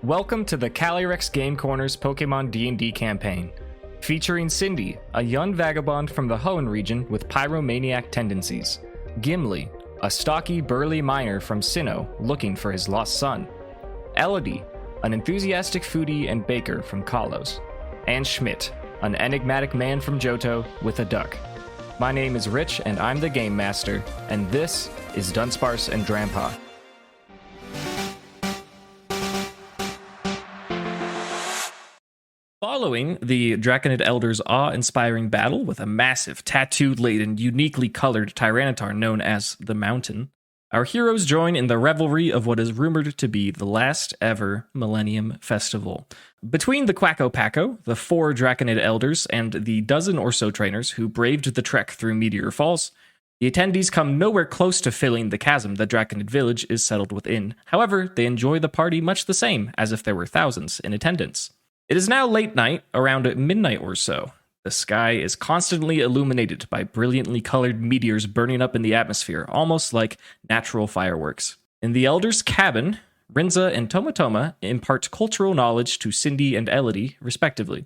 Welcome to the Calyrex Game Corner's Pokemon D&D campaign, featuring Cindy, a young vagabond from the Hoenn region with pyromaniac tendencies, Gimli, a stocky, burly miner from Sinnoh looking for his lost son, Elodie, an enthusiastic foodie and baker from Kalos, and Schmidt, an enigmatic man from Johto with a duck. My name is Rich, and I'm the Game Master, and this is Dunsparce and Drampa. Following the Draconid Elder's awe-inspiring battle with a massive, tattooed-laden, uniquely colored Tyranitar known as the Mountain, our heroes join in the revelry of what is rumored to be the last ever Millennium Festival. Between the Quacko Packo, the 4 Draconid Elders, and the dozen or so trainers who braved the trek through Meteor Falls, the attendees come nowhere close to filling the chasm that Draconid Village is settled within. However, they enjoy the party much the same, as if there were thousands in attendance. It is now late night, around midnight or so. The sky is constantly illuminated by brilliantly colored meteors burning up in the atmosphere, almost like natural fireworks. In the Elder's cabin, Rinza and Tomatoma impart cultural knowledge to Cindy and Elodie, respectively.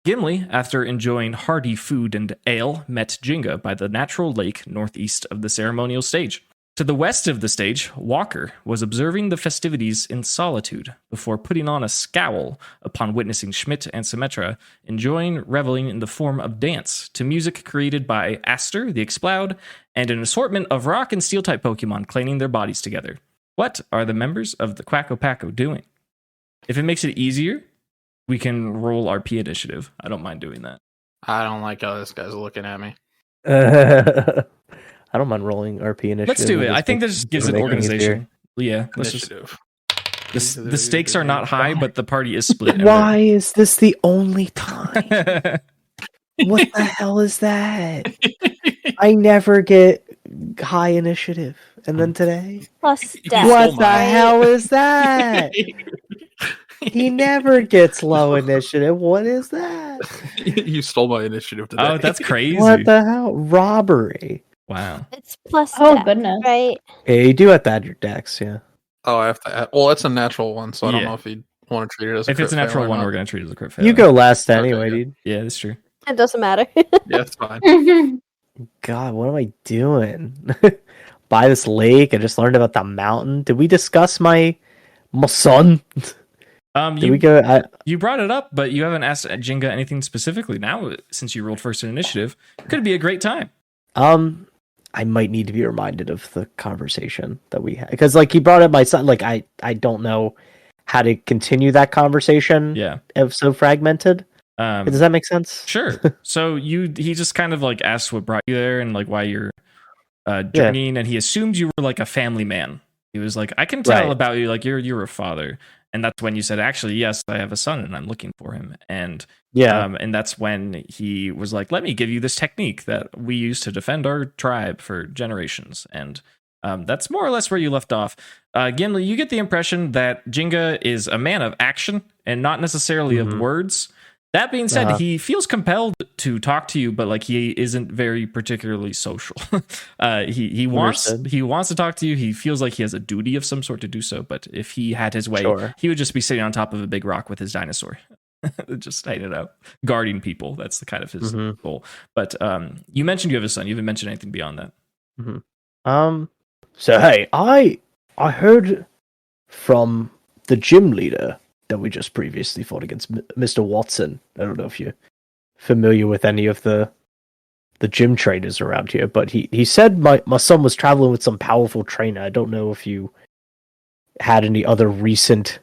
Gimli, after enjoying hearty food and ale, met Jinga by the natural lake northeast of the ceremonial stage. To the west of the stage, Walker was observing the festivities in solitude before putting on a scowl upon witnessing Schmidt and Symmetra enjoying reveling in the form of dance to music created by Aster, the Exploud, and an assortment of rock and steel-type Pokemon clanging their bodies together. What are the members of the Quacko Packo doing? If it makes it easier, we can roll RP initiative. I don't mind doing that. I don't like how this guy's looking at me. I don't mind rolling RP initiative. Let's do it. I think this gives an organization. Yeah, let's Initiative. The stakes are not high, but the party is split. Why is this the only time? What the hell is that? I never get high initiative. And then today? Plus death. What the hell is that? He never gets low initiative. What is that? You stole my initiative today. Oh, that's crazy. What the hell? Robbery. Wow. It's plus Oh, death, goodness. right? Yeah, you do have to add your dex, yeah. Oh, I have to add. Well, it's a natural one, so I don't Yeah. know if you want to treat it as a If it's a crit natural fail or one, not. we're going to treat it as a crit fail. You go last Okay, anyway, yeah. dude. Yeah, that's true. It doesn't matter. Yeah, it's fine. God, what am I doing? By this lake, I just learned about the mountain. Did we discuss my son? Did we go? You brought it up, but you haven't asked Jinga anything specifically. Now, since you rolled first in initiative, could be a great time. I might need to be reminded of the conversation that we had because, like, he brought up my son. Like, I don't know how to continue that conversation. Yeah, If so fragmented. Does that make sense? Sure. So he just kind of like asked what brought you there and like why you're journeying, and he assumed you were like a family man. He was like, I can tell about you, like you're a father. And that's when you said, actually, yes, I have a son and I'm looking for him. And and that's when he was like, let me give you this technique that we use to defend our tribe for generations. And that's more or less where you left off. Gimli, you get the impression that Jinga is a man of action and not necessarily of words. That being said, he feels compelled to talk to you, but like he isn't very particularly social. He wants to talk to you. He feels like he has a duty of some sort to do so. But if he had his way, he would just be sitting on top of a big rock with his dinosaur, just hanging out, guarding people. That's the kind of his goal. But you mentioned you have a son. You haven't mentioned anything beyond that. So hey, I heard from the gym leader that we just previously fought against, Mr. Watson. I don't know if you're familiar with any of the gym trainers around here, but he said my son was traveling with some powerful trainer. I don't know if you had any other recent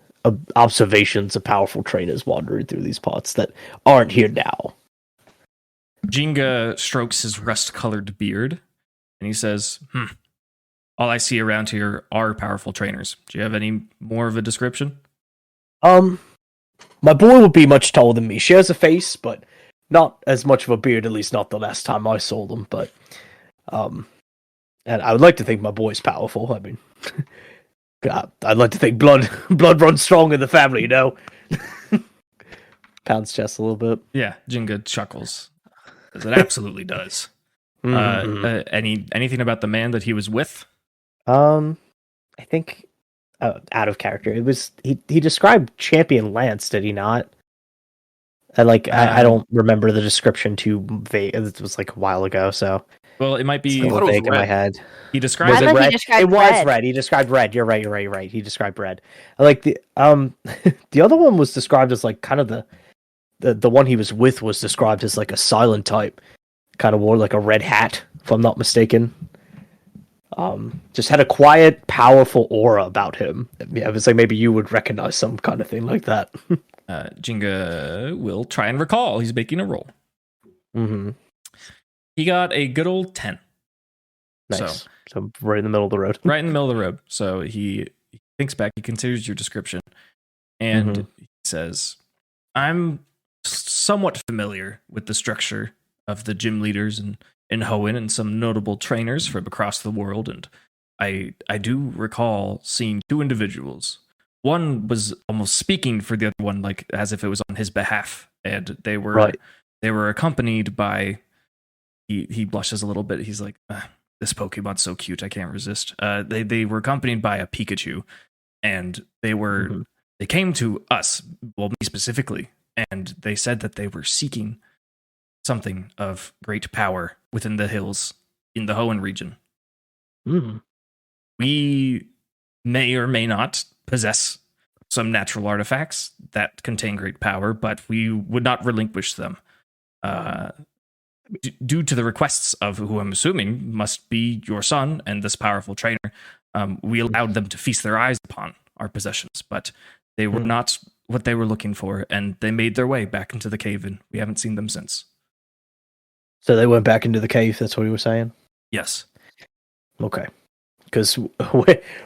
observations of powerful trainers wandering through these parts that aren't here now. Jinga strokes his rust-colored beard, and he says, all I see around here are powerful trainers. Do you have any more of a description? My boy would be much taller than me. She has a face, but not as much of a beard, at least not the last time I saw them, but, and I would like to think my boy's powerful. I mean, God, I'd like to think blood runs strong in the family, you know? Pounds chest a little bit. Yeah, Jinga chuckles. Because it absolutely does. Anything about the man that he was with? I think out of character. It was he described Champion Lance, did he not? I don't remember the description too vague. It was like a while ago, so Well, it might it's be. a little vague in my head. He Was describes it thought he red? described It was red. red. He described red. You're right. He described red. I like the the other one was described as like kind of the one he was with was described as like a silent type. Kind of wore like a red hat, if I'm not mistaken. Just had a quiet, powerful aura about him. Yeah, it was like maybe you would recognize some kind of thing like that. Jinga will try and recall. He's making a roll. Mm-hmm. He got a good old 10. Nice. So right in the middle of the road. Right in the middle of the road. So he thinks back. He considers your description. And he says, I'm somewhat familiar with the structure of the gym leaders in Hoenn and some notable trainers from across the world. And I do recall seeing two individuals. One was almost speaking for the other one, like as if it was on his behalf. And they were accompanied by, he blushes a little bit. He's like, this Pokemon's so cute, I can't resist. They were accompanied by a Pikachu, and they came to us, well, me specifically, and they said that they were seeking something of great power within the hills in the Hoenn region. Mm. We may or may not possess some natural artifacts that contain great power, but we would not relinquish them. Due to the requests of who I'm assuming must be your son and this powerful trainer, we allowed them to feast their eyes upon our possessions, but they were not what they were looking for, and they made their way back into the cave, and we haven't seen them since. So they went back into the cave, that's what he was saying? Yes. Okay. Because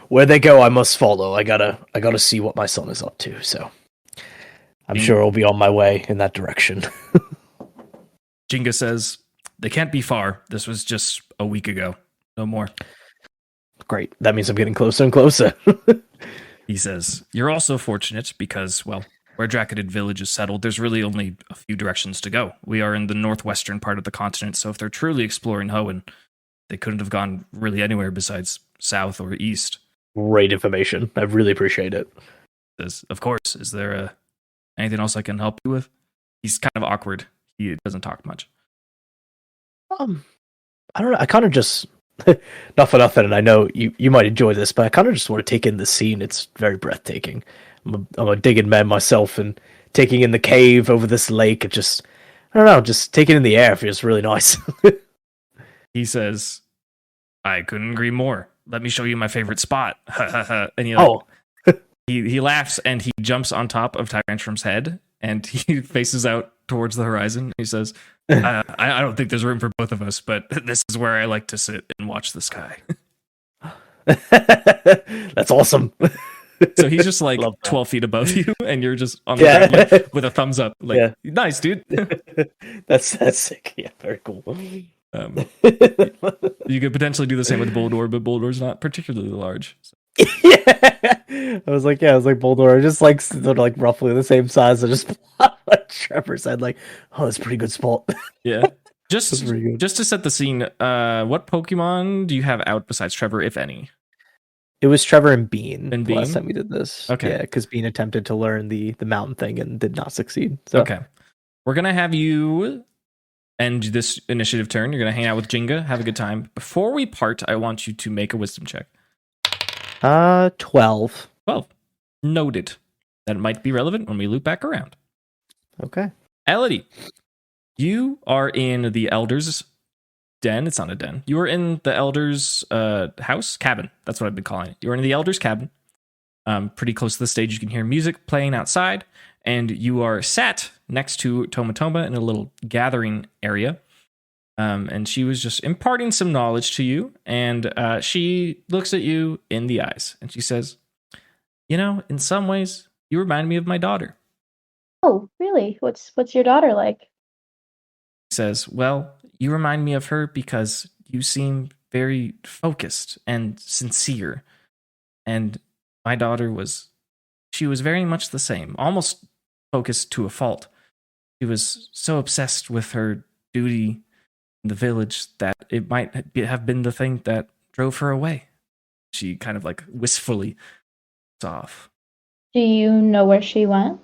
where they go, I must follow. I gotta see what my son is up to, so I'm sure I'll be on my way in that direction. Jinga says, they can't be far. This was just a week ago. No more. Great. That means I'm getting closer and closer. He says, you're also fortunate because, well, where Draconiid Village is settled, there's really only a few directions to go. We are in the northwestern part of the continent, so if they're truly exploring Hoenn, they couldn't have gone really anywhere besides south or east. Great information. I really appreciate it. Says, of course. Is there anything else I can help you with? He's kind of awkward. He doesn't talk much. I don't know. I kind of just, not for nothing, and I know you might enjoy this, but I kind of just want to take in the scene. It's very breathtaking. I'm a digging man myself, and taking in the cave over this lake, it just, I don't know, just taking in the air feels really nice. He says, I couldn't agree more. Let me show you my favorite spot. And he laughs, and he jumps on top of Tyrantrum's head, and he faces out towards the horizon. He says, I don't think there's room for both of us, but this is where I like to sit and watch the sky. That's awesome. So he's just like 12 feet above you, and you're just on the ground, like, with a thumbs up. Like, nice, dude. That's sick. Yeah, very cool. You could potentially do the same with Boldor, but Boldor's not particularly large. So. I was like Boldor, just like sort of like roughly the same size. I just Trevor said, like, oh, that's a pretty good spot. Yeah. Just to set the scene, what Pokemon do you have out besides Trevor, if any? It was Trevor and Bean, and last time we did this. Okay. Yeah, because Bean attempted to learn the mountain thing and did not succeed. So. Okay. We're going to have you end this initiative turn. You're going to hang out with Jinga, have a good time. Before we part, I want you to make a wisdom check. 12. 12. Noted. That might be relevant when we loop back around. Okay. Elodie, you are in the Elder's den. It's not a den. You are in the Elder's house? Cabin. That's what I've been calling it. You're in the Elder's cabin. Pretty close to the stage. You can hear music playing outside. And you are sat next to Tomatoma in a little gathering area. And she was just imparting some knowledge to you. And she looks at you in the eyes. And she says, you know, in some ways, you remind me of my daughter. Oh, really? What's your daughter like? He says, well, you remind me of her because you seem very focused and sincere. And my daughter was very much the same, almost focused to a fault. She was so obsessed with her duty in the village that it might have been the thing that drove her away. She kind of like wistfully off. Do you know where she went?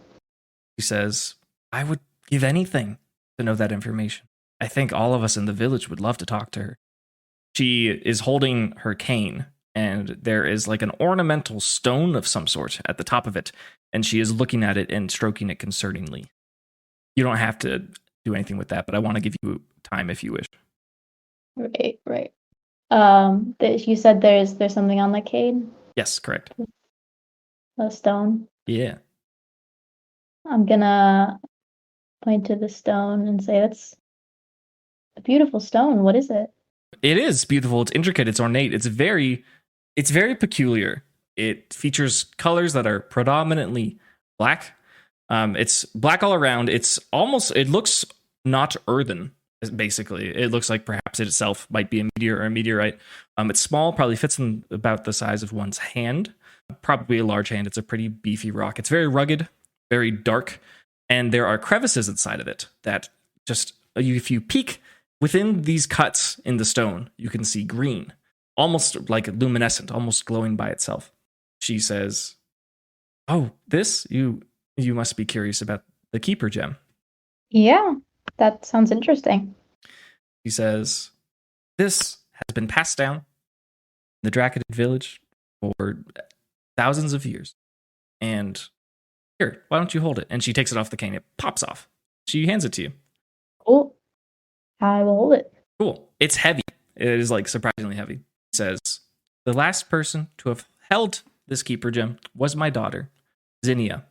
She says, I would give anything to know that information. I think all of us in the village would love to talk to her. She is holding her cane, and there is like an ornamental stone of some sort at the top of it, and she is looking at it and stroking it concerningly. You don't have to do anything with that, but I want to give you time if you wish. Right. You said there's something on the cane? Yes, correct. A stone? Yeah. I'm gonna point to the stone and say, that's a beautiful stone. What is it? It is beautiful. It's intricate. It's ornate. It's very peculiar. It features colors that are predominantly black. It's black all around. It looks not earthen, basically. It looks like perhaps it itself might be a meteor or a meteorite. It's small, probably fits in about the size of one's hand. Probably a large hand. It's a pretty beefy rock. It's very rugged, very dark, and there are crevices inside of it that just, if you peek within these cuts in the stone, you can see green, almost like luminescent, almost glowing by itself. She says, "Oh, this? You must be curious about the Keeper Gem." Yeah, that sounds interesting. He says, "This has been passed down in the Draconid village for thousands of years. And here, why don't you hold it?" And she takes it off the cane. It pops off. She hands it to you. Cool. I will hold it. Cool. It's heavy. It is like surprisingly heavy. He says, "The last person to have held this Keeper Gem was my daughter, Zinnia.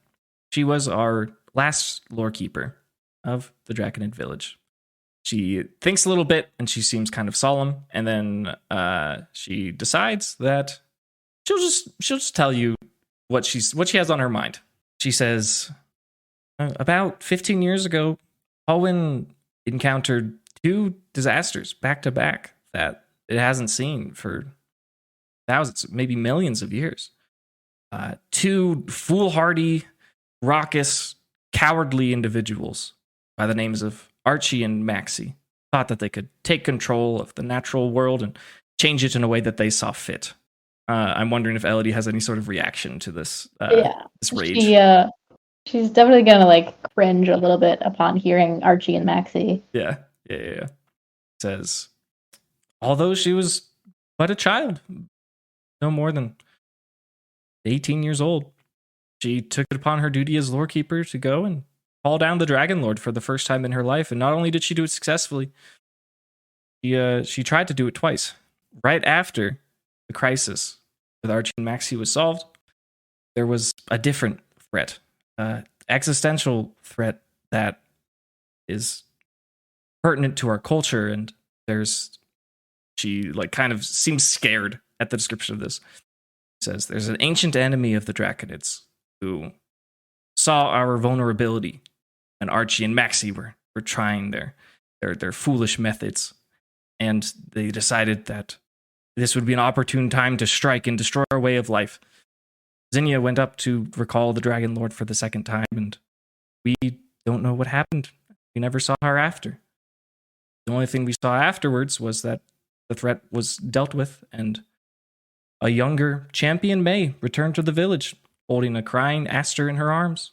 She was our last lore keeper of the Draconid village." She thinks a little bit and she seems kind of solemn, and then she decides that she'll just tell you what she has on her mind. She says, "About 15 years ago, Owen encountered 2 disasters back to back that it hasn't seen for thousands, maybe millions of years. 2 foolhardy, raucous, cowardly individuals by the names of Archie and Maxie thought that they could take control of the natural world and change it in a way that they saw fit." I'm wondering if Elodie has any sort of reaction to this, this rage. She's definitely gonna cringe a little bit upon hearing Archie and Maxie. Yeah. Says, although she was but a child, no more than 18 years old, she took it upon her duty as lore keeper to go and call down the Dragon Lord for the first time in her life. And not only did she do it successfully, she tried to do it twice. Right after the crisis with Archie and Maxie was solved, there was a different threat, existential threat that is pertinent to our culture. And she kind of seems scared at the description of this. It says, "There's an ancient enemy of the Draconids who saw our vulnerability, and Archie and Maxie were trying their foolish methods, and they decided that this would be an opportune time to strike and destroy our way of life. Zinnia went up to recall the Dragon Lord for the second time, and we don't know what happened. We never saw her after. The only thing we saw afterwards was that the threat was dealt with, and a younger champion May returned to the village, holding a crying Aster in her arms,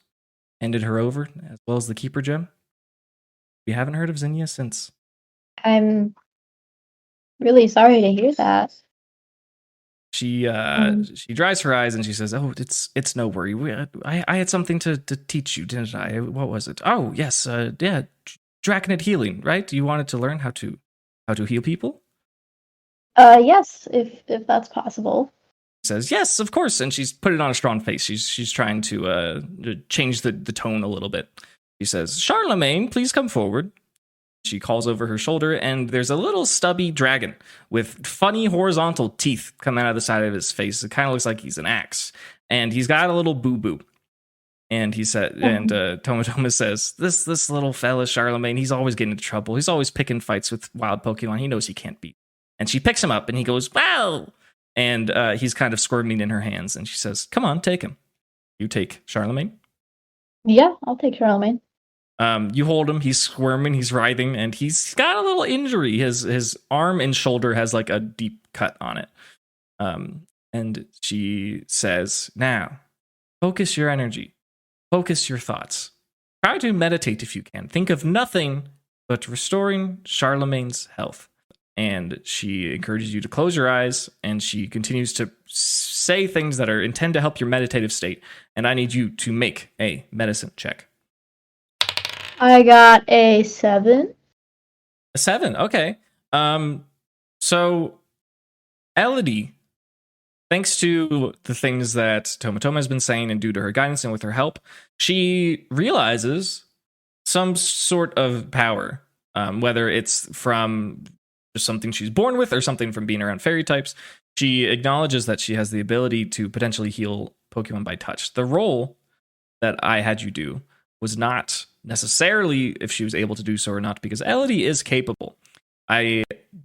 handed her over, as well as the Keeper Gem. We haven't heard of Zinnia since." I'm really sorry to hear that. She dries her eyes and she says, "Oh, it's no worry. I had something to teach you, didn't I? What was it? Oh, yes, yeah, Draconid healing, right? You wanted to learn how to heal people?" Yes, if that's possible. Says, "Yes, of course," and she's put it on a strong face. She's trying to change the tone a little bit. She says, "Charlemagne, please come forward." She calls over her shoulder, and there's a little stubby dragon with funny horizontal teeth coming out of the side of his face. It kind of looks like he's an axe, and he's got a little boo-boo. And he said, and Tomatoma says, "This little fella, Charlemagne, he's always getting into trouble. He's always picking fights with wild Pokemon. He knows he can't beat." And she picks him up, and he goes, "Wow!" And he's kind of squirming in her hands, and she says, "Come on, take him." You take Charlemagne? Yeah, I'll take Charlemagne. You hold him, he's squirming, he's writhing, and he's got a little injury. His arm and shoulder has like a deep cut on it. And she says, "Now, focus your energy, focus your thoughts. Try to meditate if you can. Think of nothing but restoring Charlemagne's health. And she encourages you to close your eyes, and she continues to say things that are intend to help your meditative state. And I need you to make a medicine check. I got a 7. A 7, okay. So Elodie, thanks to the things that Tomatoma has been saying and due to her guidance and with her help, she realizes some sort of power, whether it's from just something she's born with or something from being around fairy types. She acknowledges that she has the ability to potentially heal Pokemon by touch. The role that I had you do was not necessarily if she was able to do so or not, because Elodie is capable. I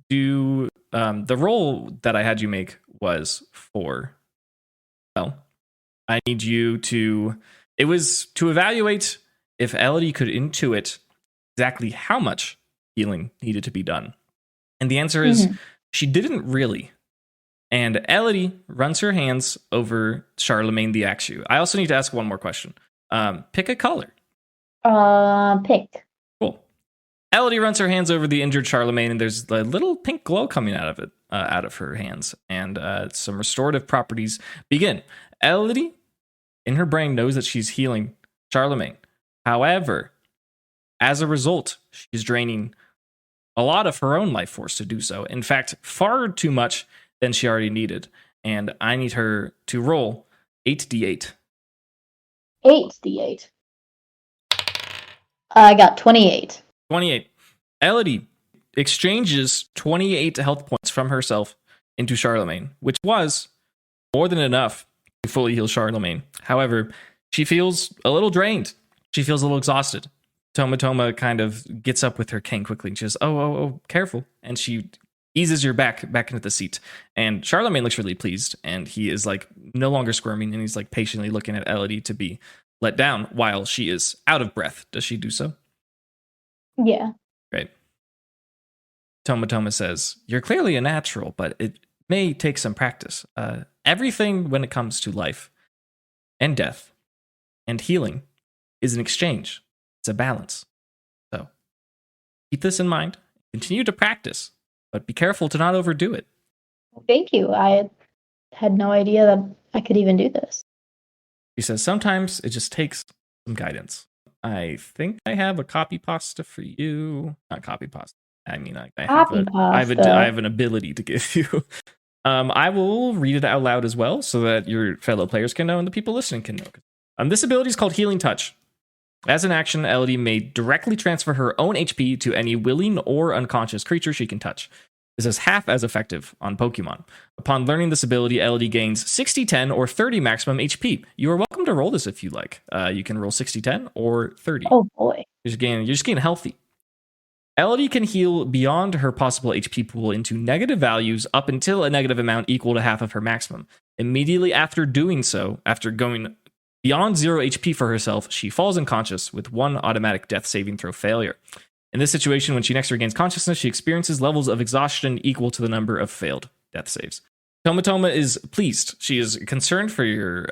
do the role that I had you make was for, well, I need you to, it was to evaluate if Elodie could intuit exactly how much healing needed to be done. And the answer is she didn't really. And Elodie runs her hands over Charlemagne the Axew. I also need to ask one more question. Pick a color. Pink. Cool. Elodie runs her hands over the injured Charlemagne, and there's a little pink glow coming out of it, out of her hands. And some restorative properties begin. Elodie, in her brain, knows that she's healing Charlemagne. However, as a result, she's draining a lot of her own life force to do so. In fact, far too much than she already needed. And I need her to roll 8d8. 8d8. I got 28. 28. Elodie exchanges 28 health points from herself into Charlemagne, which was more than enough to fully heal Charlemagne. However, she feels a little drained. She feels a little exhausted. Tomatoma kind of gets up with her cane quickly and she says, oh, careful. And she eases your back into the seat. And Charlemagne looks really pleased, and he is like no longer squirming, and he's like patiently looking at Elodie to be let down while she is out of breath. Does she do so? Yeah. Great. Tomatoma says, you're clearly a natural, but it may take some practice. Everything when it comes to life and death and healing is an exchange. It's a balance. So keep this in mind. Continue to practice, but be careful to not overdo it. Thank you. I had no idea that I could even do this. She says, sometimes it just takes some guidance. I think I have a copy pasta for you. Not copy pasta. I mean, I have an ability to give you. I will read it out loud as well so that your fellow players can know and the people listening can know. This ability is called Healing Touch. As an action, Elodie may directly transfer her own HP to any willing or unconscious creature she can touch. This is half as effective on Pokemon. Upon learning this ability, Elodie gains 60, 10, or 30 maximum HP. You are welcome to roll this if you like. You can roll 60, 10, or 30. Oh boy. You're just getting healthy. Elodie can heal beyond her possible HP pool into negative values up until a negative amount equal to half of her maximum. Immediately after doing so, after going beyond 0 HP for herself, she falls unconscious with 1 automatic death saving throw failure. In this situation, when she next regains consciousness, she experiences levels of exhaustion equal to the number of failed death saves. Tomatoma is pleased. She is concerned for your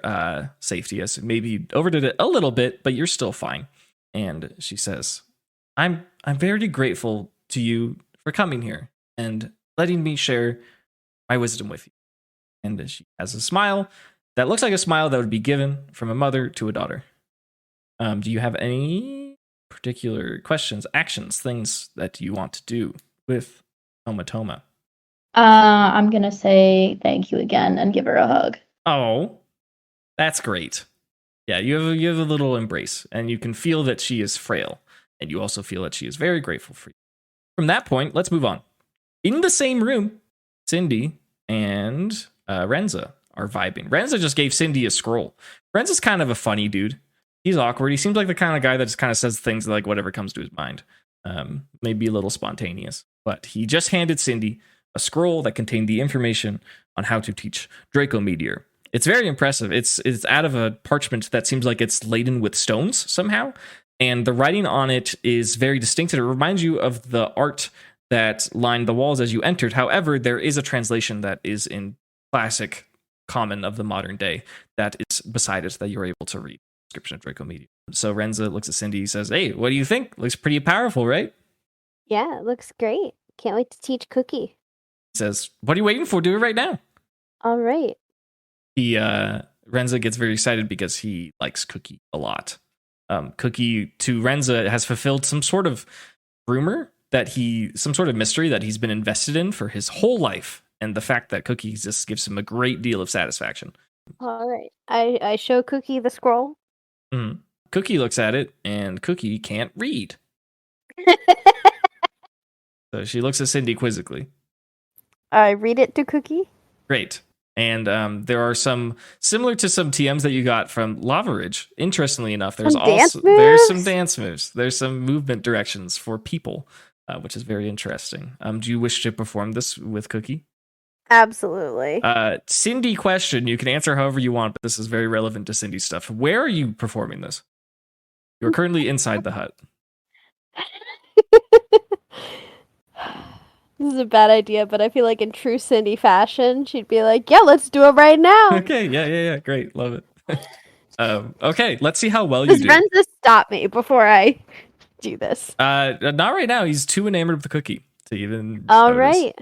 safety, as maybe overdid it a little bit, but you're still fine. And she says, I'm very grateful to you for coming here and letting me share my wisdom with you. And she has a smile that looks like a smile that would be given from a mother to a daughter. Do you have any particular questions, actions, things that you want to do with Tomatoma? I'm gonna say thank you again and give her a hug. Oh, that's great. Yeah, you have a little embrace, and you can feel that she is frail, and you also feel that she is very grateful for you. From that point, let's move on. In the same room, Cindy and Renza are vibing. Renza just gave Cindy a scroll. Renza's kind of a funny dude. He's awkward. He seems like the kind of guy that just kind of says things like whatever comes to his mind. Maybe a little spontaneous. But he just handed Cindy a scroll that contained the information on how to teach Draco Meteor. It's very impressive. It's out of a parchment that seems like it's laden with stones somehow. And the writing on it is very distinct. It reminds you of the art that lined the walls as you entered. However, there is a translation that is in classic common of the modern day that is beside it that you're able to read the description of Draco Medium. So Renza looks at Cindy, says, "Hey, what do you think? Looks pretty powerful, right?" Yeah, it looks great. Can't wait to teach Cookie. He says, "What are you waiting for? Do it right now." All right. Renza gets very excited because he likes Cookie a lot. Cookie to Renza has fulfilled some sort of rumor some sort of mystery that he's been invested in for his whole life. And the fact that Cookie just gives him a great deal of satisfaction. All right. I show Cookie the scroll. Mm-hmm. Cookie looks at it, and Cookie can't read. So she looks at Cindy quizzically. I read it to Cookie. Great. And there are some similar to some TMs that you got from Lava Ridge. Interestingly enough, there's some dance moves. There's some movement directions for people, which is very interesting. Do you wish to perform this with Cookie? Absolutely. Cindy question. You can answer however you want, but this is very relevant to Cindy's stuff. Where are you performing this? You're currently inside the hut. This is a bad idea, but I feel like in true Cindy fashion, she'd be like, "Yeah, let's do it right now." Okay, yeah, great, love it. Okay, let's see how well you do. Does Renza stop me before I do this? Not right now. He's too enamored of the cookie to even. All right.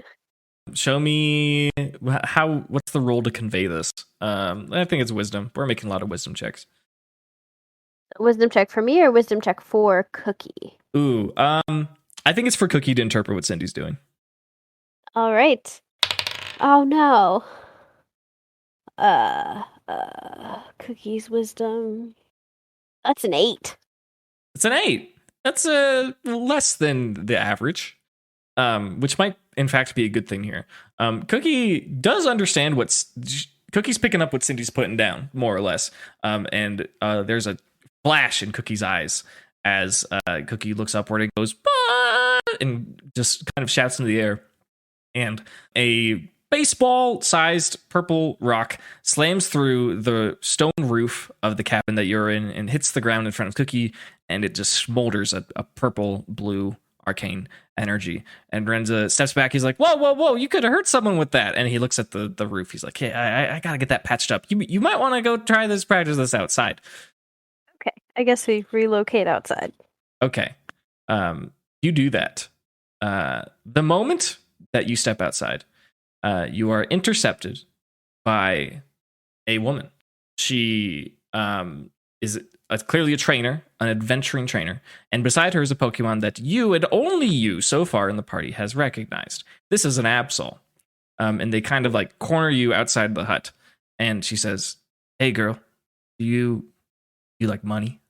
Show me what's the role to convey this? I think it's wisdom. We're making a lot of wisdom checks. Wisdom check for me or wisdom check for Cookie? Ooh, I think it's for Cookie to interpret what Cindy's doing. All right. Oh no. Cookie's wisdom. That's an 8. It's an 8. That's less than the average. Which might in fact be a good thing here. Cookie does understand Cookie's picking up what Cindy's putting down, more or less. And there's a flash in Cookie's eyes as Cookie looks upward and goes, "Bah!" and just kind of shouts into the air. And a baseball-sized purple rock slams through the stone roof of the cabin that you're in and hits the ground in front of Cookie, and it just smolders a purple-blue arcane energy. And Renza steps back. He's like, whoa, you could have hurt someone with that. And he looks at the roof. He's like, hey, I got to get that patched up. You might want to go practice this outside. Okay, I guess we relocate outside. Okay. You do that. The moment that you step outside, you are intercepted by a woman. She is clearly a trainer, an adventuring trainer, and beside her is a Pokemon that you and only you so far in the party has recognized. This is an Absol. And they kind of like corner you outside the hut. And she says, "Hey girl, do you like money?"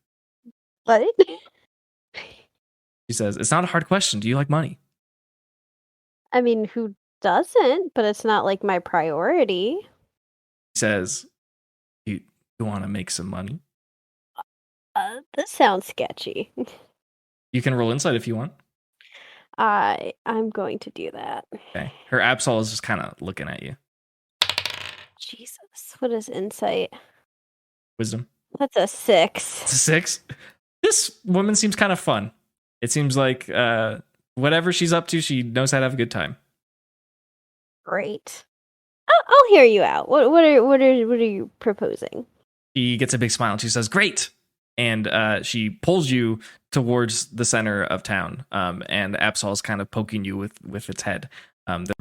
What? She says, "It's not a hard question. Do you like money?" I mean, who doesn't? But it's not like my priority. She says, you want to make some money? This sounds sketchy. You can roll insight if you want. I'm going to do that. Okay. Her Absol is just kind of looking at you. Jesus. What is insight? Wisdom. That's a 6. It's a 6? This woman seems kind of fun. It seems like whatever she's up to, she knows how to have a good time. Great. I'll hear you out. What are you proposing? She gets a big smile and she says, "Great." And she pulls you towards the center of town. And Absol is kind of poking you with its head.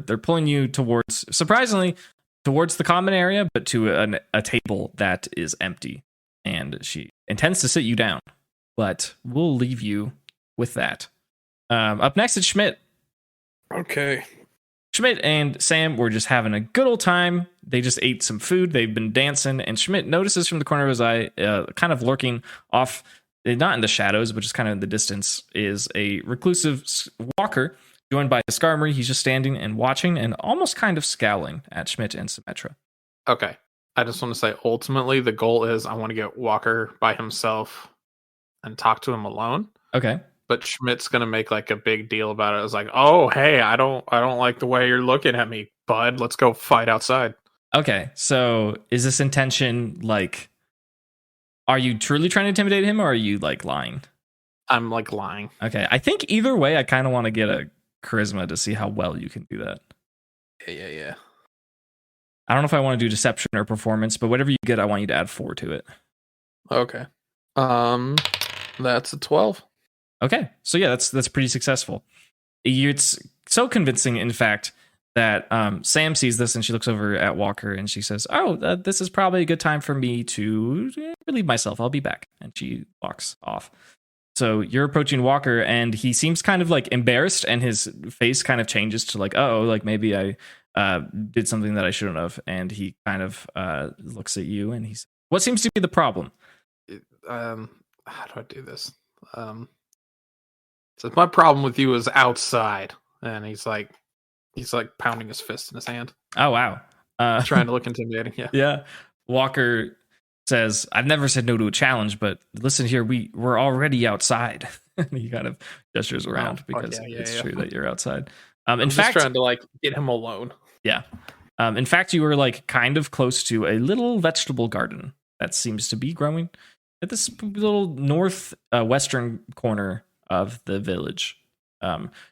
They're pulling you surprisingly, towards the common area, but to a table that is empty. And she intends to sit you down, but we'll leave you with that. Up next is Schmidt. Okay. Schmidt and Sam were just having a good old time. They just ate some food. They've been dancing. And Schmidt notices from the corner of his eye, kind of lurking off, not in the shadows, but just kind of in the distance, is a reclusive walker joined by a Skarmory. He's just standing and watching and almost kind of scowling at Schmidt and Symmetra. Okay. I just want to say, ultimately, the goal is I want to get Walker by himself and talk to him alone. Okay. But Schmidt's gonna make like a big deal about it. It's like, "Oh, hey, I don't like the way you're looking at me, bud. Let's go fight outside." Okay, so is this intention like, are you truly trying to intimidate him, or are you like lying? I'm like lying. Okay, I think either way, I kind of want to get a charisma to see how well you can do that. Yeah. I don't know if I want to do deception or performance, but whatever you get, I want you to add 4 to it. Okay. That's a 12. Okay, so yeah, that's pretty successful. It's so convincing, in fact, that Sam sees this and she looks over at Walker and she says, "Oh, this is probably a good time for me to relieve myself. I'll be back." And she walks off. So you're approaching Walker and he seems kind of like embarrassed and his face kind of changes to like, "Oh, like maybe I did something that I shouldn't have." And he kind of looks at you and he's, "What seems to be the problem?" How do I do this? So my problem with you is outside, and he's like pounding his fist in his hand, Oh, wow. trying to look intimidating. Yeah. Yeah. Walker says, "I've never said no to a challenge, but listen here, we're already outside." He kind of gestures around because it's true that you're outside. I'm In just fact, trying to like get him alone. yeah. In fact, you were like kind of close to a little vegetable garden that seems to be growing at this little western corner of the village.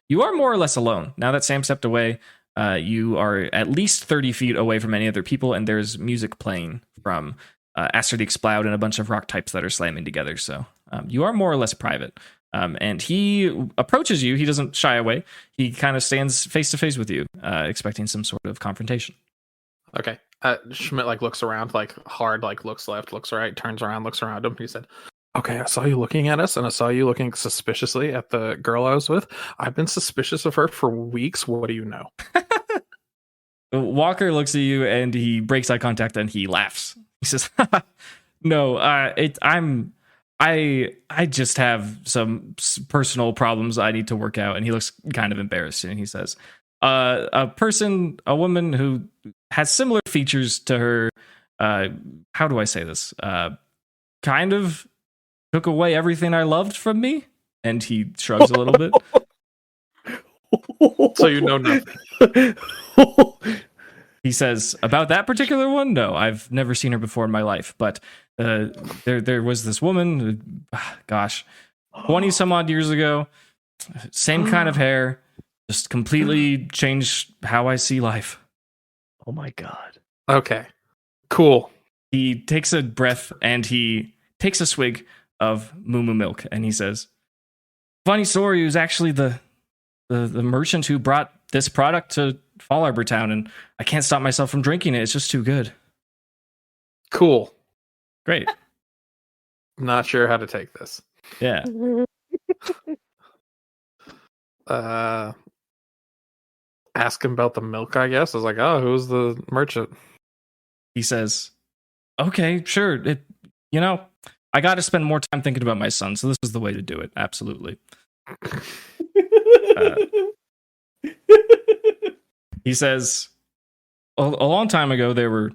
You are more or less alone. Now that Sam stepped away, you are at least 30 feet away from any other people, and there's music playing from Aster the Exploud and a bunch of rock types that are slamming together. So you are more or less private. And he approaches you. He doesn't shy away. He kind of stands face to face with you, expecting some sort of confrontation. Okay. Schmidt like looks around, like hard, like looks left, looks right, turns around, looks around him. He said, "Okay, I saw you looking at us, and I saw you looking suspiciously at the girl I was with. I've been suspicious of her for weeks. What do you know?" Walker looks at you and he breaks eye contact and he laughs. He says, "No, I just have some personal problems I need to work out." And he looks kind of embarrassed and he says, a woman who has similar features to her, how do I say this? Kind of took away everything I loved from me." And he shrugs a little bit. So you know nothing. He says, "About that particular one, no, I've never seen her before in my life. But there was this woman, gosh, 20 some odd years ago, same kind of hair, just completely changed how I see life." Oh my god. Okay. Cool. He takes a breath and he takes a swig of moo milk and he says, "Funny story, he was actually the merchant who brought this product to Fall Arbor Town, and I can't stop myself from drinking it. It's just too good." Cool. Great. Not sure how to take this. Yeah. Ask him about the milk, I guess. I was like, "Oh, who's the merchant?" He says, "Okay, sure. I got to spend more time thinking about my son, so this is the way to do it. Absolutely." He says, a long time ago, there were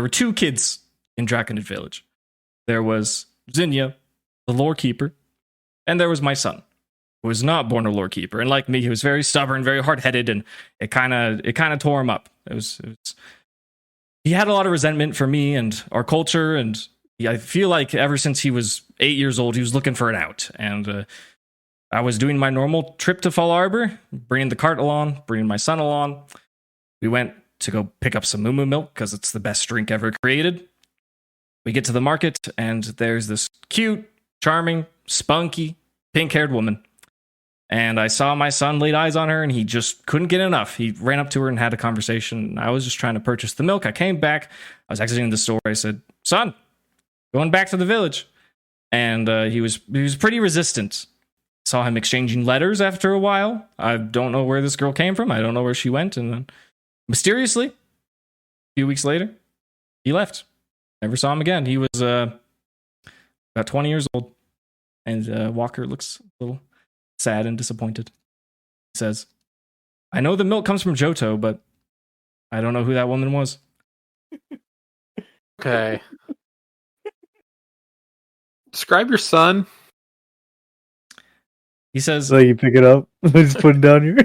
2 kids in Draconid Village. There was Zinnia, the lore keeper, and there was my son, who was not born a lore keeper. And like me, he was very stubborn, very hard-headed, and it kind of tore him up. He had a lot of resentment for me and our culture, and I feel like ever since he was 8 years old, he was looking for an out. And I was doing my normal trip to Fall Arbor, bringing the cart along, bringing my son along. We went to go pick up some moo milk because it's the best drink ever created. We get to the market, and there's this cute, charming, spunky, pink-haired woman. And I saw my son laid eyes on her, and he just couldn't get enough. He ran up to her and had a conversation. I was just trying to purchase the milk. I came back. I was exiting the store. I said, "Son, going back to the village." And he was pretty resistant. Saw him exchanging letters after a while. I don't know where this girl came from. I don't know where she went. And then mysteriously, a few weeks later, he left. Never saw him again. He was about 20 years old. And Walker looks a little sad and disappointed. He says, "I know the milk comes from Johto, but I don't know who that woman was." Okay. Describe your son. He says, So you pick it up, just put it down here.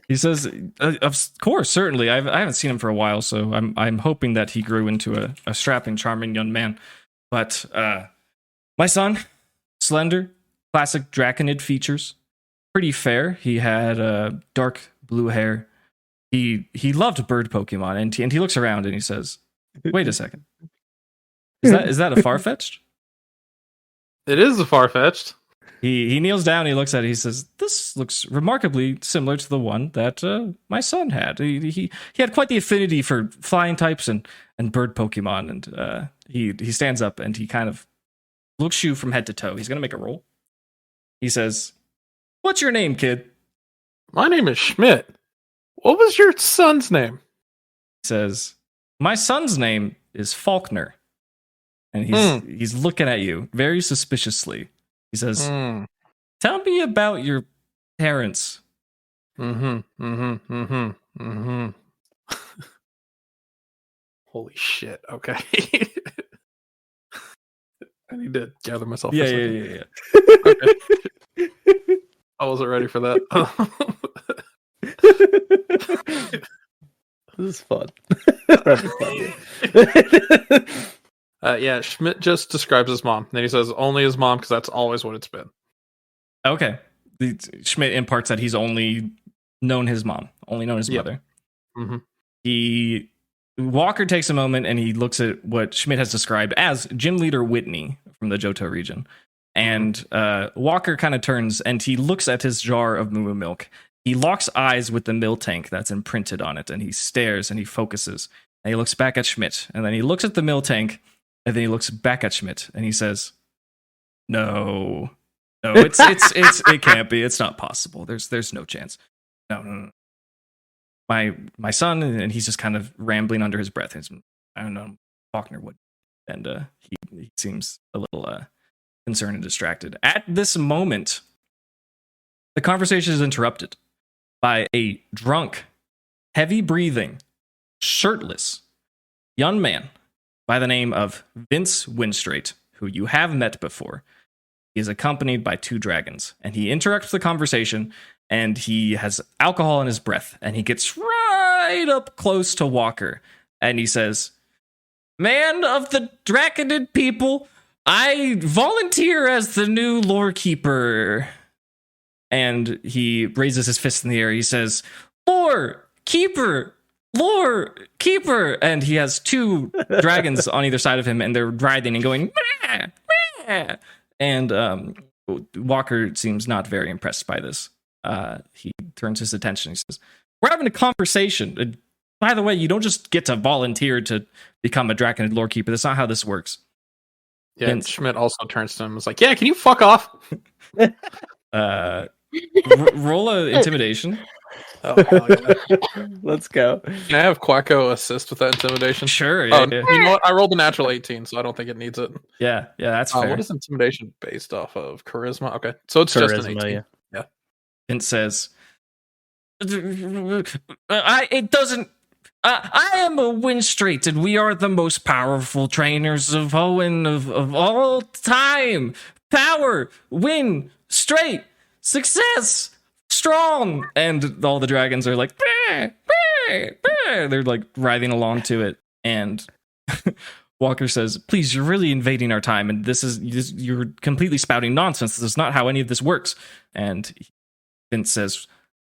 He says, "Of course, certainly. I haven't seen him for a while, so I'm hoping that he grew into a strapping, charming young man. But my son, slender, classic Draconid features, pretty fair. He had dark blue hair, he loved bird Pokemon, and he looks around and he says, "Wait a second, is that a Farfetch'd?" It is a far-fetched. He kneels down, he looks at it, he says, "This looks remarkably similar to the one that my son had. He had quite the affinity for flying types and bird Pokemon." And he stands up and he kind of looks you from head to toe. He's gonna make a roll. He says, "What's your name, kid?" My name is Schmidt. What was your son's name? He says, "My son's name is Faulkner." And he's looking at you very suspiciously. He says, "Tell me about your parents." Holy shit. Okay. I need to gather myself. Yeah. Okay. I wasn't ready for that. This is fun. Yeah, Schmidt just describes his mom. Then he says only his mom because that's always what it's been. Okay. Schmidt imparts that he's only known his mom, only known his mother. Walker takes a moment and he looks at what Schmidt has described as Gym Leader Whitney from the Johto region. And Walker kind of turns and he looks at his jar of moo milk. He locks eyes with the mill tank that's imprinted on it, and he stares and he focuses. And he looks back at Schmidt, and then he looks at the mill tank, and then he looks back at Schmidt, and he says, "No, it can't be. It's not possible. There's no chance. No. My son," and he's just kind of rambling under his breath. I don't know, Faulkner would, and he seems a little concerned and distracted. At this moment, the conversation is interrupted by a drunk, heavy breathing, shirtless young man by the name of Vince Winstraight, who you have met before. He is accompanied by 2 dragons, and he interrupts the conversation, and he has alcohol in his breath, and he gets right up close to Walker, and he says, "Man of the Draconid people, I volunteer as the new lore keeper." And he raises his fist in the air. He says, "Lore keeper! Lore keeper!" And he has 2 dragons on either side of him, and they're writhing and going, "Meh, meh." And Walker seems not very impressed by this. He turns his attention. He says, "We're having a conversation. By the way, you don't just get to volunteer to become a Draconid lore keeper. That's not how this works." Yeah, and Schmidt also turns to him and was like, "Yeah, can you fuck off?" Roll a intimidation. Oh, hell yeah. Let's go. Can I have Quacko assist with that intimidation? Sure. Yeah. Yeah. You know what? I rolled a natural 18, so I don't think it needs it. Yeah, that's fair. What is intimidation based off of? Charisma? Okay, so it's just an 18. Yeah. Vince says, "It doesn't. I am a Winstraight, and we are the most powerful trainers of Owen of all time. Power, win, straight, success, strong." And all the dragons are like, "Bah, bah, bah." They're like writhing along to it. And Walker says, "Please, you're really invading our time, and you're completely spouting nonsense. This is not how any of this works." And Vince says,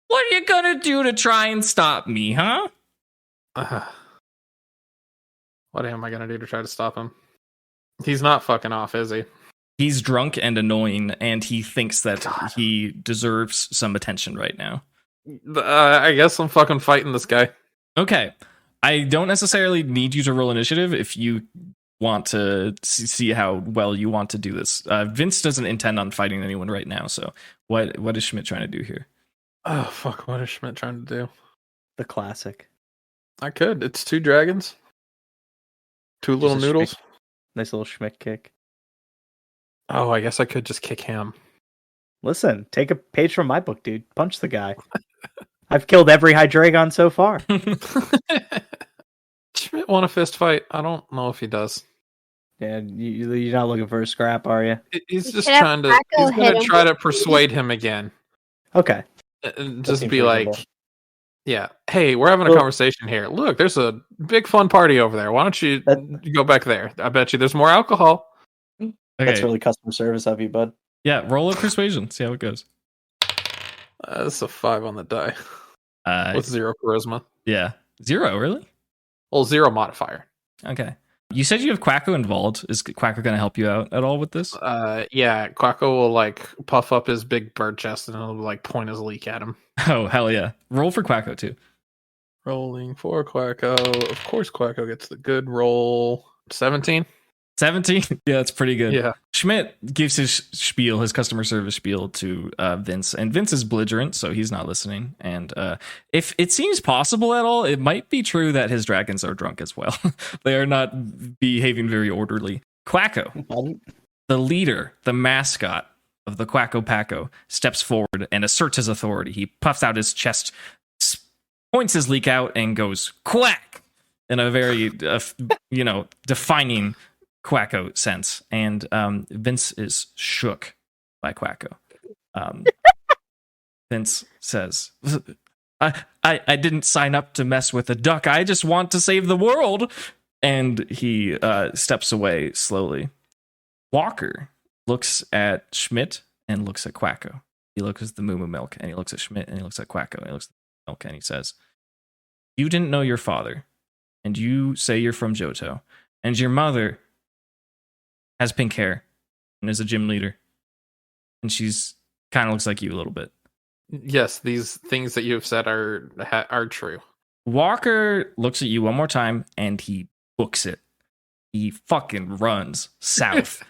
"What are you gonna do to try and stop me, huh?" What am I gonna do to try to stop him? He's not fucking off, is he? He's drunk and annoying, and he thinks that he deserves some attention right now. I guess I'm fucking fighting this guy. Okay. I don't necessarily need you to roll initiative if you want to see how well you want to do this. Vince doesn't intend on fighting anyone right now, so what is Schmidt trying to do here? Oh, fuck, what is Schmidt trying to do? The classic. I could. It's 2 dragons. 2 little noodles. Nice little Schmidt kick. Oh, I guess I could just kick him. Listen, take a page from my book, dude. Punch the guy. I've killed every Hydreigon so far. Schmidt want a fist fight? I don't know if he does. Yeah, you're not looking for a scrap, are you? He's just trying to. He's going to try to persuade him again. Okay. Just be like, "Yeah, hey, we're having a conversation here. Look, there's a big fun party over there. Why don't you go back there? I bet you there's more alcohol." Okay. That's really customer service of you, bud. Yeah, roll a persuasion. See how it goes. That's a 5 on the die. With 0 charisma. Yeah. 0, really? Well, 0 modifier. Okay. You said you have Quacko involved. Is Quacko going to help you out at all with this? Yeah, Quacko will like puff up his big bird chest and he'll like point his leak at him. Oh, hell yeah. Roll for Quacko, too. Rolling for Quacko. Of course, Quacko gets the good roll. 17. 17? Yeah, that's pretty good. Yeah. Schmidt gives his spiel, his customer service spiel to Vince, and Vince is belligerent, so he's not listening. And if it seems possible at all, it might be true that his dragons are drunk as well. They are not behaving very orderly. Quacko, the leader, the mascot of the Quacko Packo, steps forward and asserts his authority. He puffs out his chest, points his leak out, and goes, "Quack!" in a very, defining Quacko sense, and Vince is shook by Quacko. Vince says, I didn't sign up to mess with a duck. I just want to save the world. And he steps away slowly. Walker looks at Schmidt and looks at Quacko. He looks at the Moo Milk, and he looks at Schmidt, and he looks at Quacko, and he looks at the milk, and he says, "You didn't know your father, and you say you're from Johto, and your mother has pink hair and is a gym leader, and she's kind of looks like you a little bit." Yes, these things that you have said are true. Walker looks at you one more time and he books it. He fucking runs south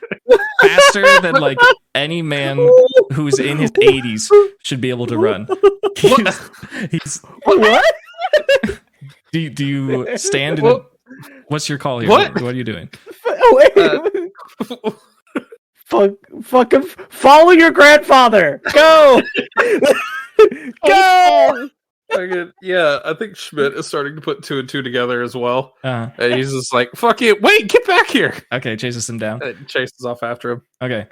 faster than like any man who's in his 80s should be able to run. He's What? do you stand in what's your call here? What are you doing? Fucking follow your grandfather. Go. Go. Yeah, I think Schmidt is starting to put 2 and 2 together as well. Uh-huh. And he's just like, "Fuck it, wait, get back here!" Okay, chases him down. And chases off after him. Okay,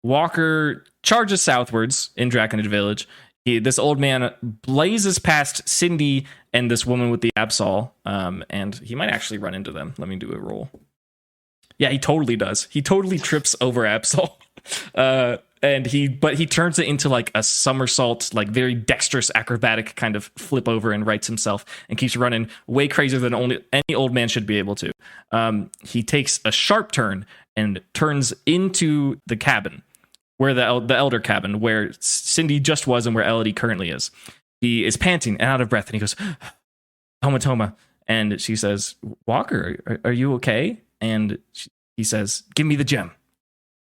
Walker charges southwards in Draconid Village. This old man blazes past Cindy and this woman with the Absol, and he might actually run into them. Let me do a roll. Yeah, he totally does. He totally trips over Absol. And he turns it into like a somersault, like very dexterous acrobatic kind of flip over and rights himself and keeps running way crazier than any old man should be able to. He takes a sharp turn and turns into the cabin, where the elder cabin, where Cindy just was and where Elodie currently is. He is panting and out of breath, and he goes, "Toma." And she says, "Walker, are you okay?" And he says, "Give me the gem."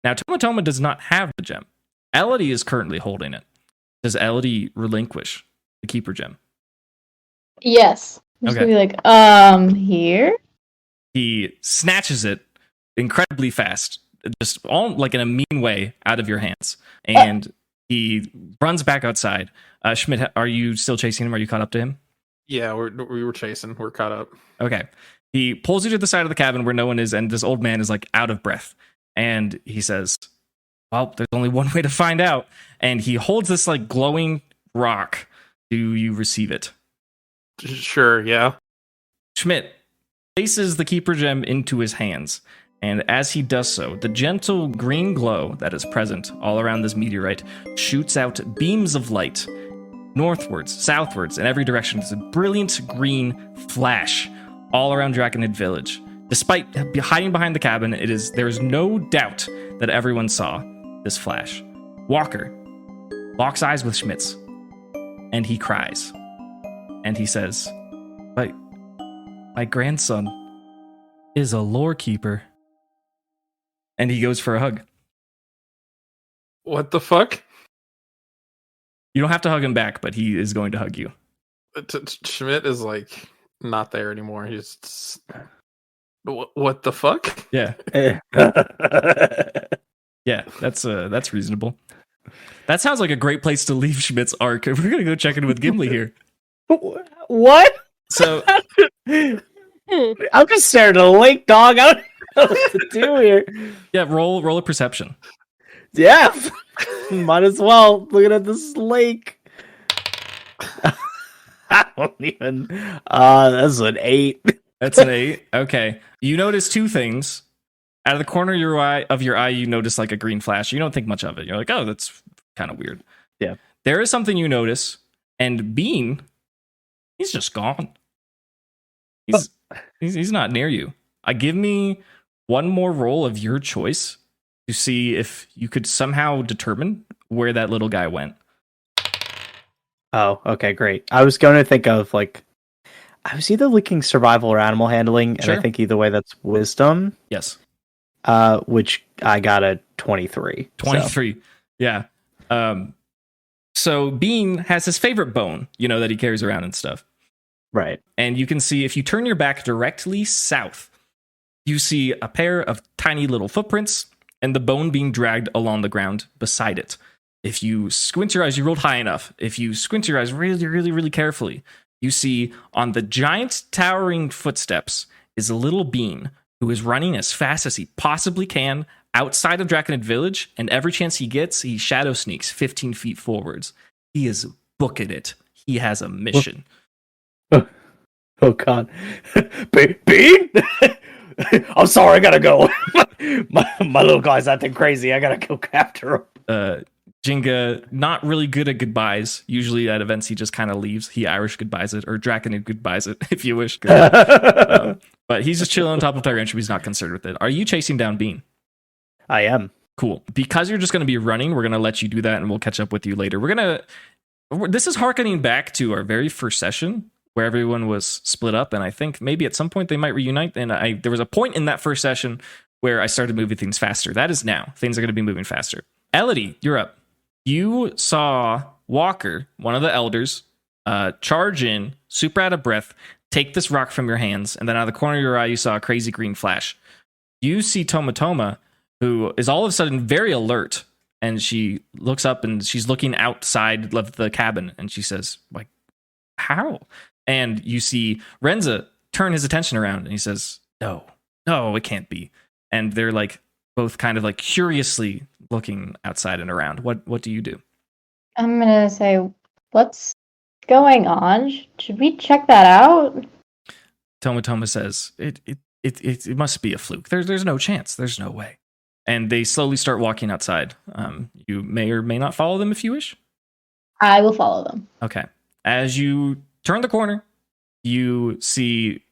Now, Toma does not have the gem. Elodie is currently holding it. Does Elodie relinquish the keeper gem? Yes. I'm just Okay. gonna be like, here? He snatches it incredibly fast, just all like in a mean way out of your hands. And he runs back outside. Schmidt, are you still chasing him? Are you caught up to him? Yeah, we were chasing. We're caught up. Okay. He pulls you to the side of the cabin where no one is, and this old man is like out of breath. And he says, "Well, there's only one way to find out." And he holds this like glowing rock. Do you receive it? Sure, yeah. Schmidt places the keeper gem into his hands. And as he does so, the gentle green glow that is present all around this meteorite shoots out beams of light northwards, southwards, in every direction. It's a brilliant green flash all around Draconid Village. Despite hiding behind the cabin, there is no doubt that everyone saw this flash. Walker locks eyes with Schmitz, and he cries. And he says, my grandson is a lore keeper." And he goes for a hug. What the fuck? You don't have to hug him back, but he is going to hug you. Schmidt is like not there anymore. He's just... What the fuck? Yeah. Yeah, that's reasonable. That sounds like a great place to leave Schmidt's arc. We're going to go check in with Gimli here. What? So I'm just staring at a lake, dog. I don't know what to do here. yeah, roll a perception. Yeah. Might as well. Looking at this lake. I don't even. That's an 8. That's an 8. Okay. You notice 2 things. Out of the corner of your eye, you notice like a green flash. You don't think much of it. You're like, "Oh, that's kind of weird." Yeah. There is something you notice, and Bean He's just gone. He's not near you. Give me one more roll of your choice to see if you could somehow determine where that little guy went. Oh, okay, great. I was going to think of I was either looking survival or animal handling, and Sure. I think either way that's wisdom. Yes. Which I got a 23. 23. Yeah. So Bean has his favorite bone, that he carries around and stuff. Right. And you can see if you turn your back directly south, you see a pair of tiny little footprints and the bone being dragged along the ground beside it. If you squint your eyes, you rolled high enough. If you squint your eyes really, really, really carefully, you see on the giant towering footsteps is a little Bean who is running as fast as he possibly can outside of Draconid Village, and every chance he gets, he shadow sneaks 15 feet forwards. He is booking it. He has a mission. Oh God, Bean! I'm sorry, I gotta go. my little guy's acting crazy. I gotta go capture him. Jinga, not really good at goodbyes. Usually at events, he just kind of leaves. He Irish goodbyes it, or Draconid goodbyes it, if you wish. But he's just chilling on top of Tyrantrum. He's not concerned with it. Are you chasing down Bean? I am. Cool. Because you're just going to be running, we're going to let you do that, and we'll catch up with you later. This is harkening back to our very first session, where everyone was split up, and I think maybe at some point they might reunite. And there was a point in that first session where I started moving things faster. That is now. Things are going to be moving faster. Elodie, you're up. You saw Walker, one of the elders, charge in, super out of breath, take this rock from your hands, and then out of the corner of your eye, you saw a crazy green flash. You see Tomatoma, who is all of a sudden very alert, and she looks up and she's looking outside of the cabin, and she says, how? And you see Renza turn his attention around, and he says, no, it can't be. And they're both kind of curiously looking outside and around. What do you do? I'm gonna say, what's going on? Should we check that out? Tomatoma says, it must be a fluke. There's no chance. There's no way. And they slowly start walking outside. You may or may not follow them if you wish. I will follow them. Okay. As you turn the corner, you see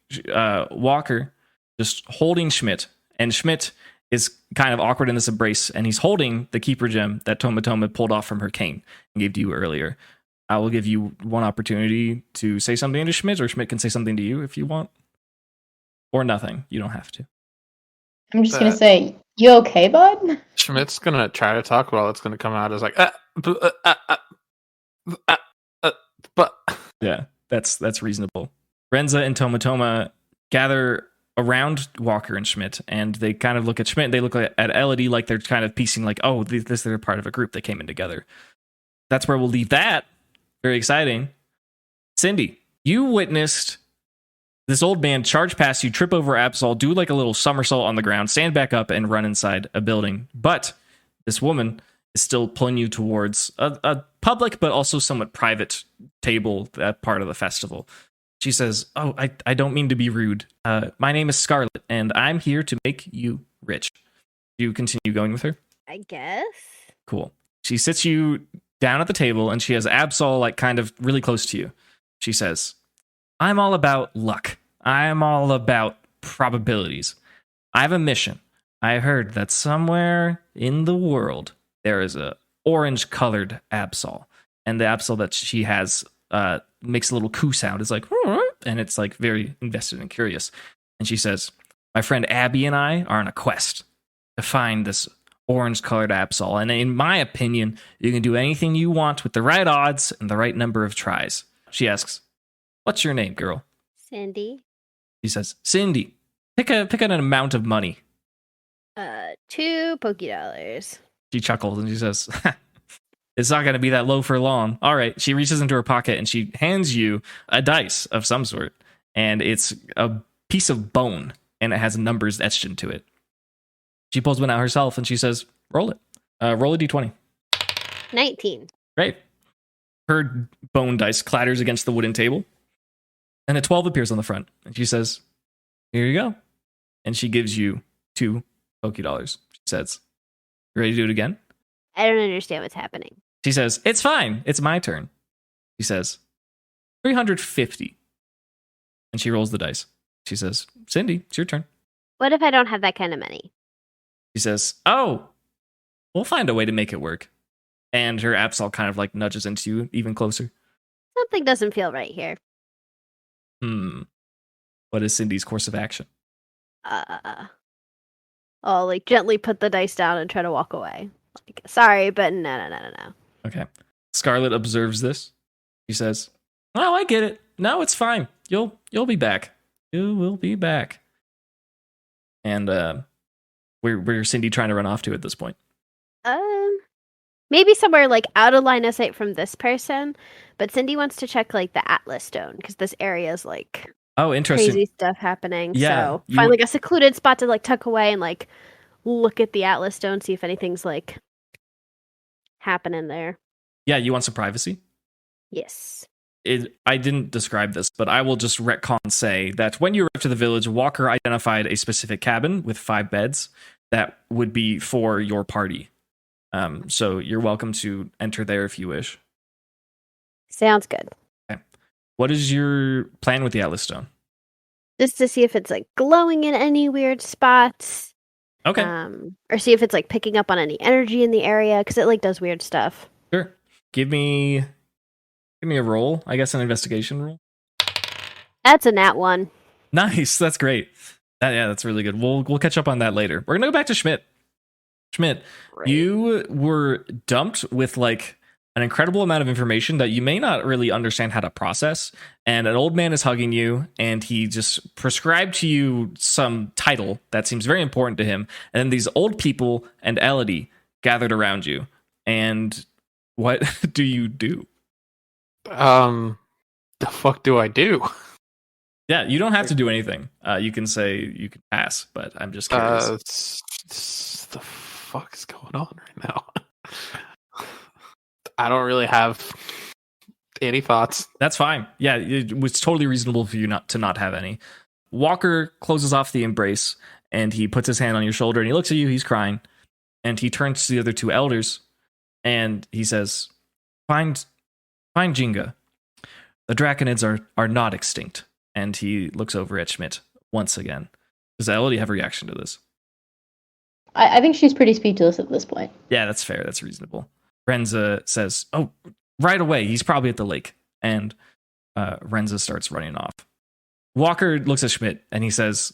Walker just holding Schmidt, and Schmidt is kind of awkward in this embrace, and he's holding the keeper gem that Tomatoma pulled off from her cane and gave to you earlier. I will give you one opportunity to say something to Schmidt, or Schmidt can say something to you if you want. Or nothing. You don't have to. I'm just going to say, you okay, bud? Schmidt's going to try to talk, while it's going to come out as but yeah, that's reasonable. Renza and Tomatoma gather around Walker and Schmidt, and they kind of look at Schmidt, and they look at Elodie like they're kind of piecing they're part of a group that came in together. That's where we'll leave that. Very exciting. Cindy, you witnessed this old man charge past you, trip over Absol, do a little somersault on the ground, stand back up, and run inside a building. But this woman is still pulling you towards a public but also somewhat private table, that part of the festival. She says, I don't mean to be rude. My name is Scarlet, and I'm here to make you rich. Do you continue going with her? I guess. Cool. She sits you down at the table, and she has Absol kind of really close to you. She says, I'm all about luck. I'm all about probabilities. I have a mission. I heard that somewhere in the world there is a orange-colored Absol, and the Absol that she has makes a little coo sound. It's and it's very invested and curious. And she says, my friend Abby and I are on a quest to find this orange-colored Absol, and in my opinion, you can do anything you want with the right odds and the right number of tries. She asks, what's your name, girl? Cindy. She says, Cindy, pick an amount of money. 2 $Poké. She chuckles and she says, it's not going to be that low for long. All right. She reaches into her pocket and she hands you a dice of some sort, and it's a piece of bone, and it has numbers etched into it. She pulls one out herself and she says, roll it. Roll a d20. 19. Great. Her bone dice clatters against the wooden table, and a 12 appears on the front. And she says, here you go. And she gives you 2 $Poké. She says, you ready to do it again? I don't understand what's happening. She says, it's fine. It's my turn. She says, 350 and she rolls the dice. She says, Cindy, it's your turn. What if I don't have that kind of money? She says, oh, we'll find a way to make it work. And her Absol kind of like nudges into you even closer. Something doesn't feel right here. What is Cindy's course of action? I'll like gently put the dice down and try to walk away. Like, sorry, but no. Okay. Scarlet observes this. She says, oh, I get it. No, it's fine. You'll be back. You will be back. And where's Cindy trying to run off to at this point? Maybe somewhere like out of line of sight from this person, but Cindy wants to check like the Atlas Stone because this area is like interesting. Crazy stuff happening. Yeah, so find like a secluded spot to like tuck away and like look at the Atlas Stone, see if anything's like happening there. Yeah, you want some privacy? Yes. I didn't describe this, but I will just retcon say that when you arrived to the village, Walker identified a specific cabin with 5 beds that would be for your party. So you're welcome to enter there if you wish. Sounds good. Okay. What is your plan with the Atlas Stone? Just to see if it's like glowing in any weird spots. Okay. Or see if it's like picking up on any energy in the area because it like does weird stuff. Sure. Give me a roll. I guess an investigation roll. That's a nat 1. Nice. That's great. That's really good. We'll catch up on that later. We're gonna go back to Schmidt. Schmidt, Right. You were dumped with like an incredible amount of information that you may not really understand how to process. And an old man is hugging you, and he just prescribed to you some title that seems very important to him. And then these old people and Elodie gathered around you. And what do you do? The fuck do I do? Yeah, you don't have to do anything. You can say you can pass, but I'm just curious. The fuck is going on right now? I don't really have any thoughts. That's fine. Yeah, it was totally reasonable for you not to have any. Walker closes off the embrace, and he puts his hand on your shoulder, and he looks at you. He's crying, and he turns to the other 2 elders, and he says, "Find Jinga. The Draconids are not extinct." And he looks over at Schmidt once again. Does Elodie have a reaction to this? I think she's pretty speechless at this point. Yeah, that's fair. That's reasonable. Renza says, oh, right away. He's probably at the lake. And Renza starts running off. Walker looks at Schmidt and he says,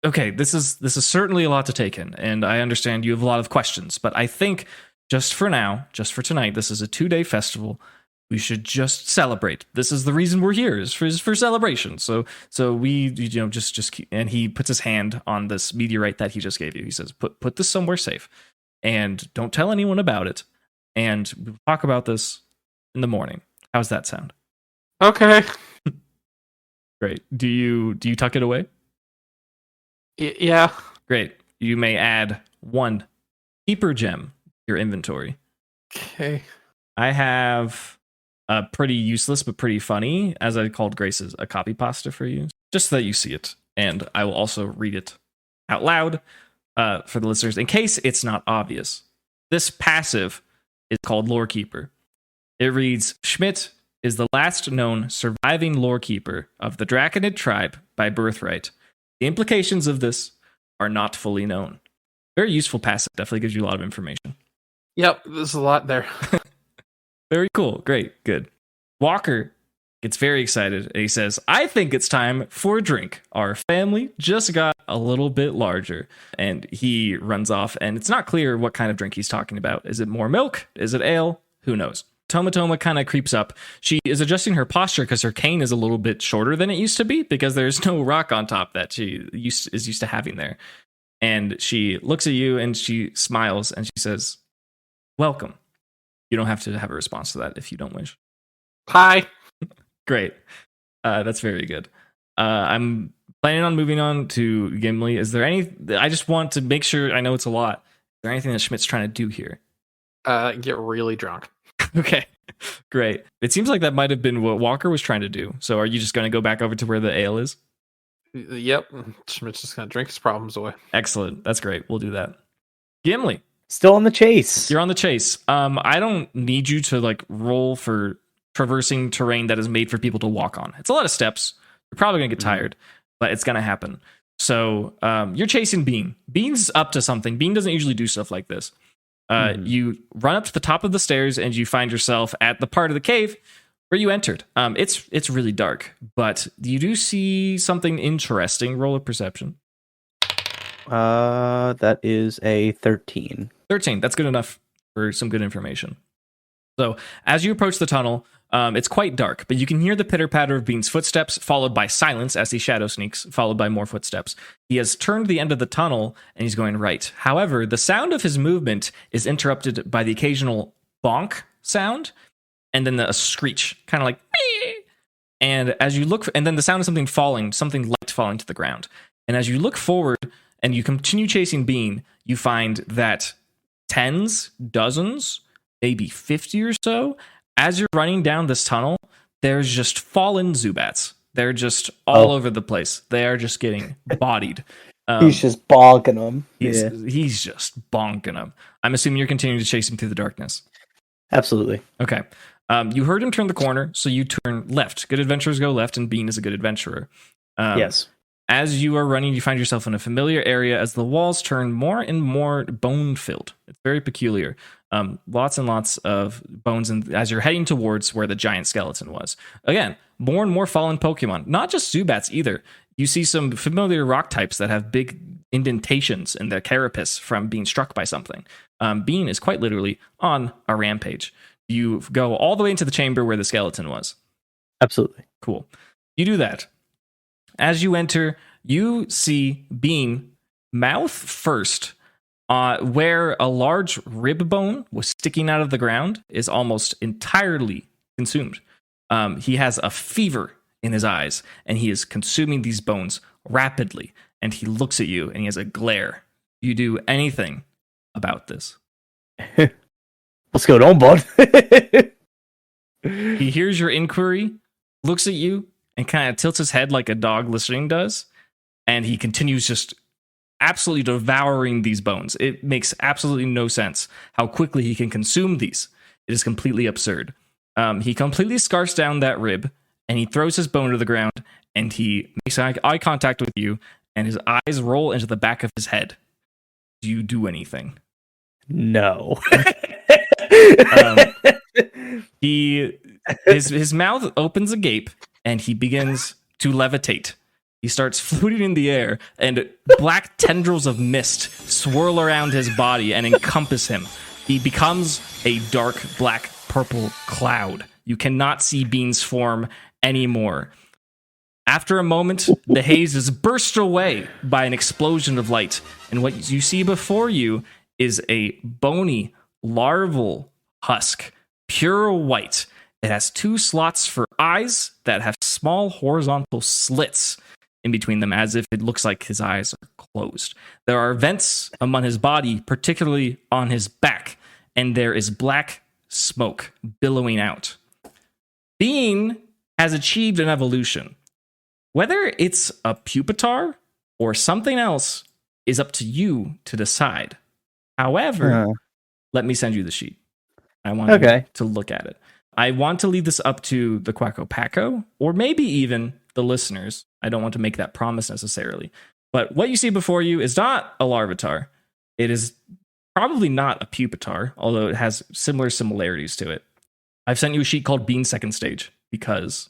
okay, this is certainly a lot to take in. And I understand you have a lot of questions. But I think just for now, just for tonight, this is a 2-day festival. We should just celebrate. This is the reason we're here, is for celebration. So we, just keep, and he puts his hand on this meteorite that he just gave you. He says, put this somewhere safe, and don't tell anyone about it. And we'll talk about this in the morning. How's that sound? Okay. Great. Do you tuck it away? Yeah. Great. You may add 1 keeper gem to your inventory. Okay. I have pretty useless but pretty funny, as I called Grace's, a copy pasta for you, just so that you see it. And I will also read it out loud for the listeners in case it's not obvious. This passive is called Lorekeeper. It reads, Schmidt is the last known surviving Lorekeeper of the Draconid tribe by birthright. The implications of this are not fully known. Very useful passive. Definitely gives you a lot of information. Yep, there's a lot there. Very cool. Great. Good. Walker gets very excited and he says, I think it's time for a drink. Our family just got a little bit larger. And he runs off, and it's not clear what kind of drink he's talking about. Is it more milk? Is it ale? Who knows? Tomatoma kind of creeps up. She is adjusting her posture because her cane is a little bit shorter than it used to be because there's no rock on top that she is used to having there. And she looks at you and she smiles and she says, welcome. You don't have to have a response to that if you don't wish. Hi. Great. That's very good. I'm planning on moving on to Gimli. Is there any... I just want to make sure... I know it's a lot. Is there anything that Schmidt's trying to do here? Get really drunk. Okay. Great. It seems like that might have been what Walker was trying to do. So are you just going to go back over to where the ale is? Yep. Schmidt's just going to drink his problems away. Excellent. That's great. We'll do that. Gimli. Still on the chase. You're on the chase. I don't need you to like roll for traversing terrain that is made for people to walk on. It's a lot of steps. You're probably going to get tired, but it's going to happen. So you're chasing Bean. Bean's up to something. Bean doesn't usually do stuff like this. You run up to the top of the stairs and you find yourself at the part of the cave where you entered. It's really dark, but you do see something interesting. Roll a perception. That is a 13. 13. That's good enough for some good information. So as you approach the tunnel, it's quite dark, but you can hear the pitter-patter of Bean's footsteps, followed by silence as he shadow sneaks, followed by more footsteps. He has turned the end of the tunnel, and he's going right. However, the sound of his movement is interrupted by the occasional bonk sound, and then a screech, kind of like, "Bee!" And as you look, and then the sound of something light falling to the ground. And as you look forward, and you continue chasing Bean, you find that tens, dozens, maybe 50 or so, as you're running down this tunnel, there's just fallen Zubats. They're just all over the place. They are just getting bodied. He's just bonking them. He's just bonking them. I'm assuming you're continuing to chase him through the darkness. Absolutely. Okay. You heard him turn the corner, so you turn left. Good adventurers go left, and Bean is a good adventurer. Yes. As you are running, you find yourself in a familiar area as the walls turn more and more bone-filled. It's very peculiar. Lots and lots of bones, and as you're heading towards where the giant skeleton was. Again, more and more fallen Pokemon. Not just Zubats either. You see some familiar rock types that have big indentations in their carapace from being struck by something. Bean is quite literally on a rampage. You go all the way into the chamber where the skeleton was. Absolutely. Cool. You do that. As you enter, you see Bean mouth first, where a large rib bone was sticking out of the ground is almost entirely consumed. He has a fever in his eyes, and he is consuming these bones rapidly. And he looks at you, and he has a glare. You do anything about this? What's going on, bud? He hears your inquiry, looks at you, and kind of tilts his head like a dog listening does. And he continues just absolutely devouring these bones. It makes absolutely no sense how quickly he can consume these. It is completely absurd. He completely scarfs down that rib, and he throws his bone to the ground, and he makes eye contact with you, and his eyes roll into the back of his head. Do you do anything? No. His mouth opens agape, and he begins to levitate. He starts floating in the air, and black tendrils of mist swirl around his body and encompass him. He becomes a dark black purple cloud. You cannot see Bean's form anymore. After a moment, the haze is burst away by an explosion of light, and what you see before you is a bony larval husk, pure white. It has 2 slots for eyes that have small horizontal slits in between them, as if it looks like his eyes are closed. There are vents among his body, particularly on his back, and there is black smoke billowing out. Bean has achieved an evolution. Whether it's a Pupitar or something else is up to you to decide. However, let me send you the sheet. I want you to look at it. I want to leave this up to the Quacko Paco, or maybe even the listeners. I don't want to make that promise necessarily. But what you see before you is not a Larvitar. It is probably not a Pupitar, although it has similar similarities to it. I've sent you a sheet called Bean Second Stage, because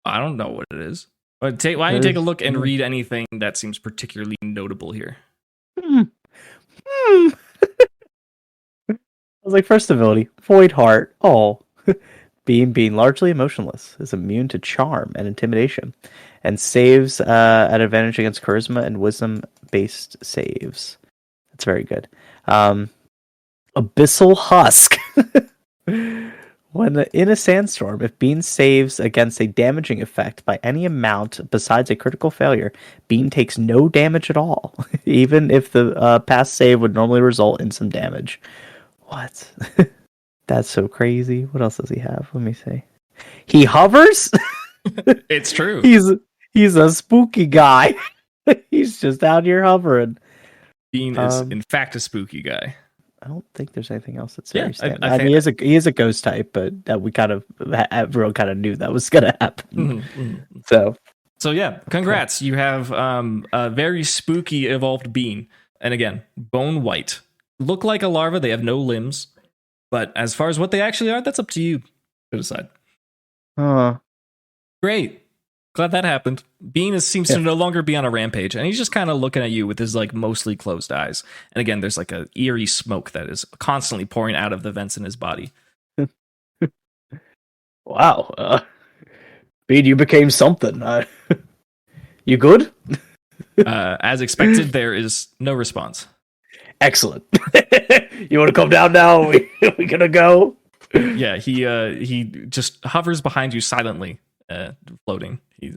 I don't know what it is. But why don't you take a look and read anything that seems particularly notable here? I was like, first ability, Void Heart. Oh. Being largely emotionless, is immune to charm and intimidation, and saves at advantage against charisma and wisdom-based saves. That's very good. Abyssal Husk. When in a sandstorm, if Bean saves against a damaging effect by any amount besides a critical failure, Bean takes no damage at all, even if the past save would normally result in some damage. What? That's so crazy. What else does he have? Let me see. He hovers? It's true. He's a spooky guy. He's just out here hovering. Bean is, in fact, a spooky guy. I don't think there's anything else that's very standard. I mean, he is a ghost type, but that we kind of everyone kind of knew that was gonna happen. Mm-hmm. So So yeah, congrats. You have a very spooky evolved being. And again, bone white. Look like a larva. They have no limbs. But as far as what they actually are, that's up to you to decide. Great. Glad that happened. Bean seems to no longer be on a rampage, and he's just kind of looking at you with his like mostly closed eyes. And again, there's like a eerie smoke that is constantly pouring out of the vents in his body. Wow. Bean, you became something. You good? As expected, there is no response. Excellent. You want to come down now? We gonna go? Yeah, he just hovers behind you silently, floating. He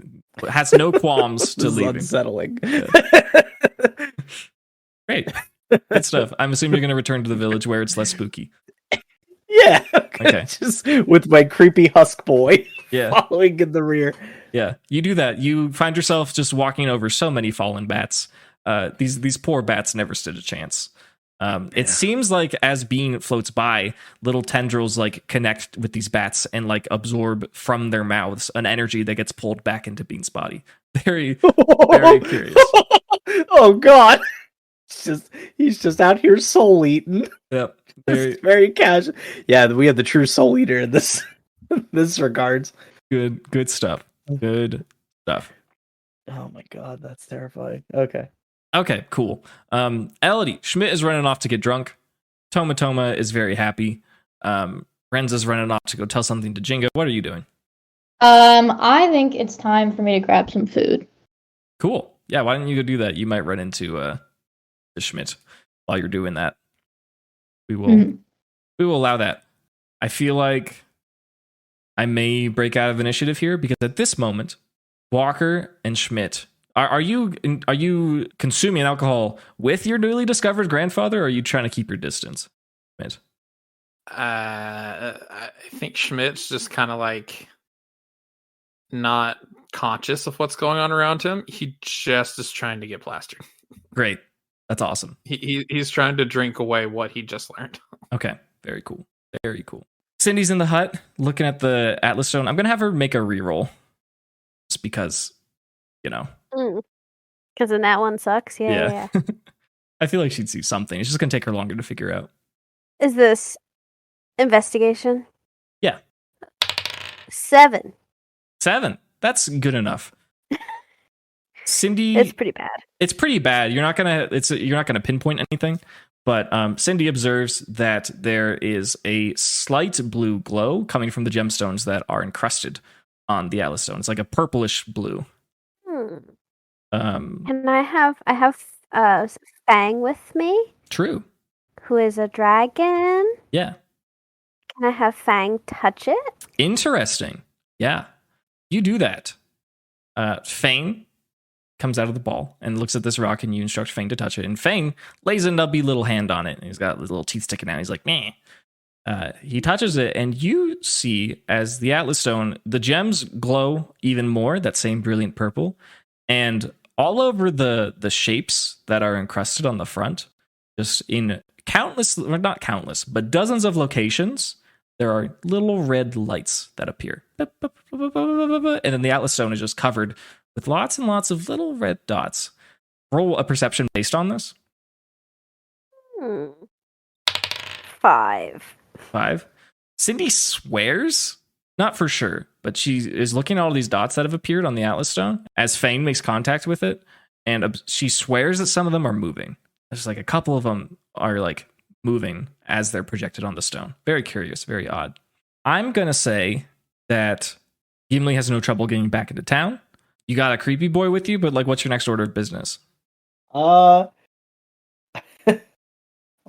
has no qualms to leaving. Unsettling. Great, good stuff. I'm assuming you're going to return to the village where it's less spooky. Yeah. Okay. Just with my creepy husk boy following in the rear. Yeah, you do that. You find yourself just walking over so many fallen bats. These poor bats never stood a chance. It seems like as Bean floats by, little tendrils like connect with these bats and like absorb from their mouths an energy that gets pulled back into Bean's body. Very, very curious. Oh God. He's just out here soul eating. Yep. Very casual. Yeah, we have the true soul eater in this regards. Good stuff. Good stuff. Oh my God, that's terrifying. Okay, cool. Elodie, Schmidt is running off to get drunk. Toma is very happy. Renza's running off to go tell something to Jinga. What are you doing? I think it's time for me to grab some food. Cool. Yeah, why don't you go do that? You might run into the Schmidt while you're doing that. We will allow that. I feel like I may break out of initiative here because at this moment, Walker and Schmidt, are you consuming alcohol with your newly discovered grandfather, or are you trying to keep your distance, Schmidt? I think Schmidt's just kind of like not conscious of what's going on around him. He just is trying to get plastered. Great. That's awesome. He's trying to drink away what he just learned. Okay. Very cool. Very cool. Cindy's in the hut looking at the Atlas Stone. I'm going to have her make a reroll. Just because, you know. Because then that one sucks. Yeah. I feel like she'd see something. It's just going to take her longer to figure out. Is this investigation? Yeah. 7. 7. That's good enough. Cindy, it's pretty bad. It's pretty bad. You're not gonna pinpoint anything, but Cindy observes that there is a slight blue glow coming from the gemstones that are encrusted on the Atlas Stone. It's like a purplish blue. And I have Fang with me. True. Who is a dragon? Yeah. Can I have Fang touch it? Interesting. Yeah, you do that. Fang comes out of the ball and looks at this rock, and you instruct Fang to touch it. And Fang lays a nubby little hand on it, and he's got his little teeth sticking out. He's like, meh. He touches it, and you see, as the Atlas Stone, the gems glow even more, that same brilliant purple. And all over the shapes that are encrusted on the front, just in countless, or not countless, but dozens of locations, there are little red lights that appear. And then the Atlas Stone is just covered with lots and lots of little red dots. Roll a perception based on this. 5. 5. Cindy swears, not for sure, but she is looking at all these dots that have appeared on the Atlas Stone as Fane makes contact with it, and she swears that some of them are moving. There's like a couple of them are like moving as they're projected on the stone. Very curious, very odd. I'm gonna say that Gimli has no trouble getting back into town. You got a creepy boy with you, but like, what's your next order of business? I'm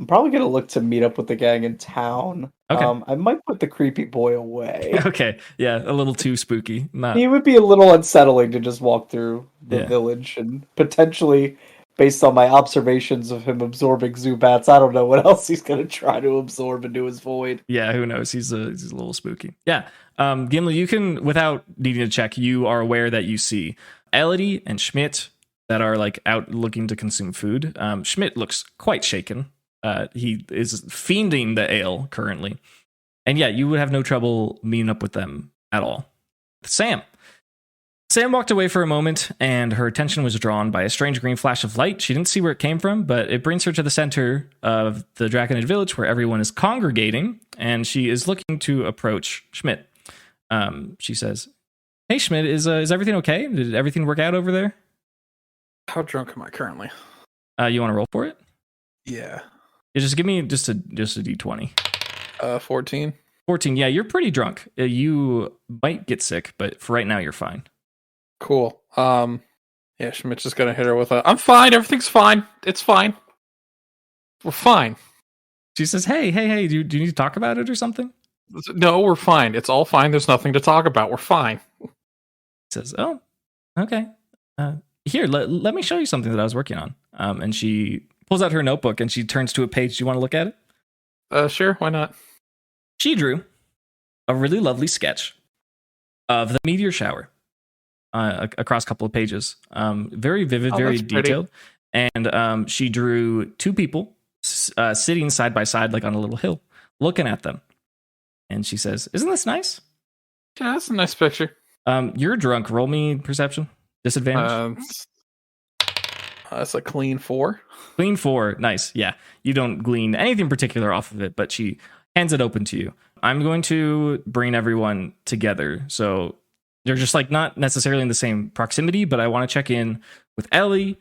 probably gonna look to meet up with the gang in town. Okay. I might put the creepy boy away. Okay, yeah, a little too spooky. He would be a little unsettling to just walk through the village, and potentially, based on my observations of him absorbing Zubats, I don't know what else he's gonna try to absorb into his void. Yeah, who knows? He's a little spooky. Yeah. Gimli, you can, without needing to check, you are aware that you see Elodie and Schmidt that are like out looking to consume food. Schmidt looks quite shaken. He is fiending the ale currently. And yeah, you would have no trouble meeting up with them at all. Sam, Sam walked away for a moment, and her attention was drawn by a strange green flash of light. She didn't see where it came from, but it brings her to the center of the Draconid village where everyone is congregating, and she is looking to approach Schmidt. She says, "Hey, Schmidt, is everything okay? Did everything work out over there?" How drunk am I currently? You want to roll for it? Yeah. Yeah, just give me just a d20. 14. 14. Yeah, you're pretty drunk. You might get sick, but for right now, you're fine. Cool. Yeah, Schmidt's just gonna hit her with I'm fine, everything's fine. It's fine. We're fine. She says, hey, do you need to talk about it or something? No, we're fine. It's all fine. There's nothing to talk about. We're fine. Says, oh, okay. Here, let me show you something that I was working on. And she pulls out her notebook and she turns to a page. Do you want to look at it? Sure, why not? She drew a really lovely sketch of the meteor shower across a couple of pages. Very vivid, very detailed. And she drew two people sitting side by side, like on a little hill, looking at them. And she says, isn't this nice? Yeah, that's a nice picture. You're drunk. Roll me perception. Disadvantage. That's a clean 4. Clean 4. Nice. Yeah. You don't glean anything particular off of it, but she hands it open to you. I'm going to bring everyone together. So they're just like not necessarily in the same proximity, but I want to check in with Ellie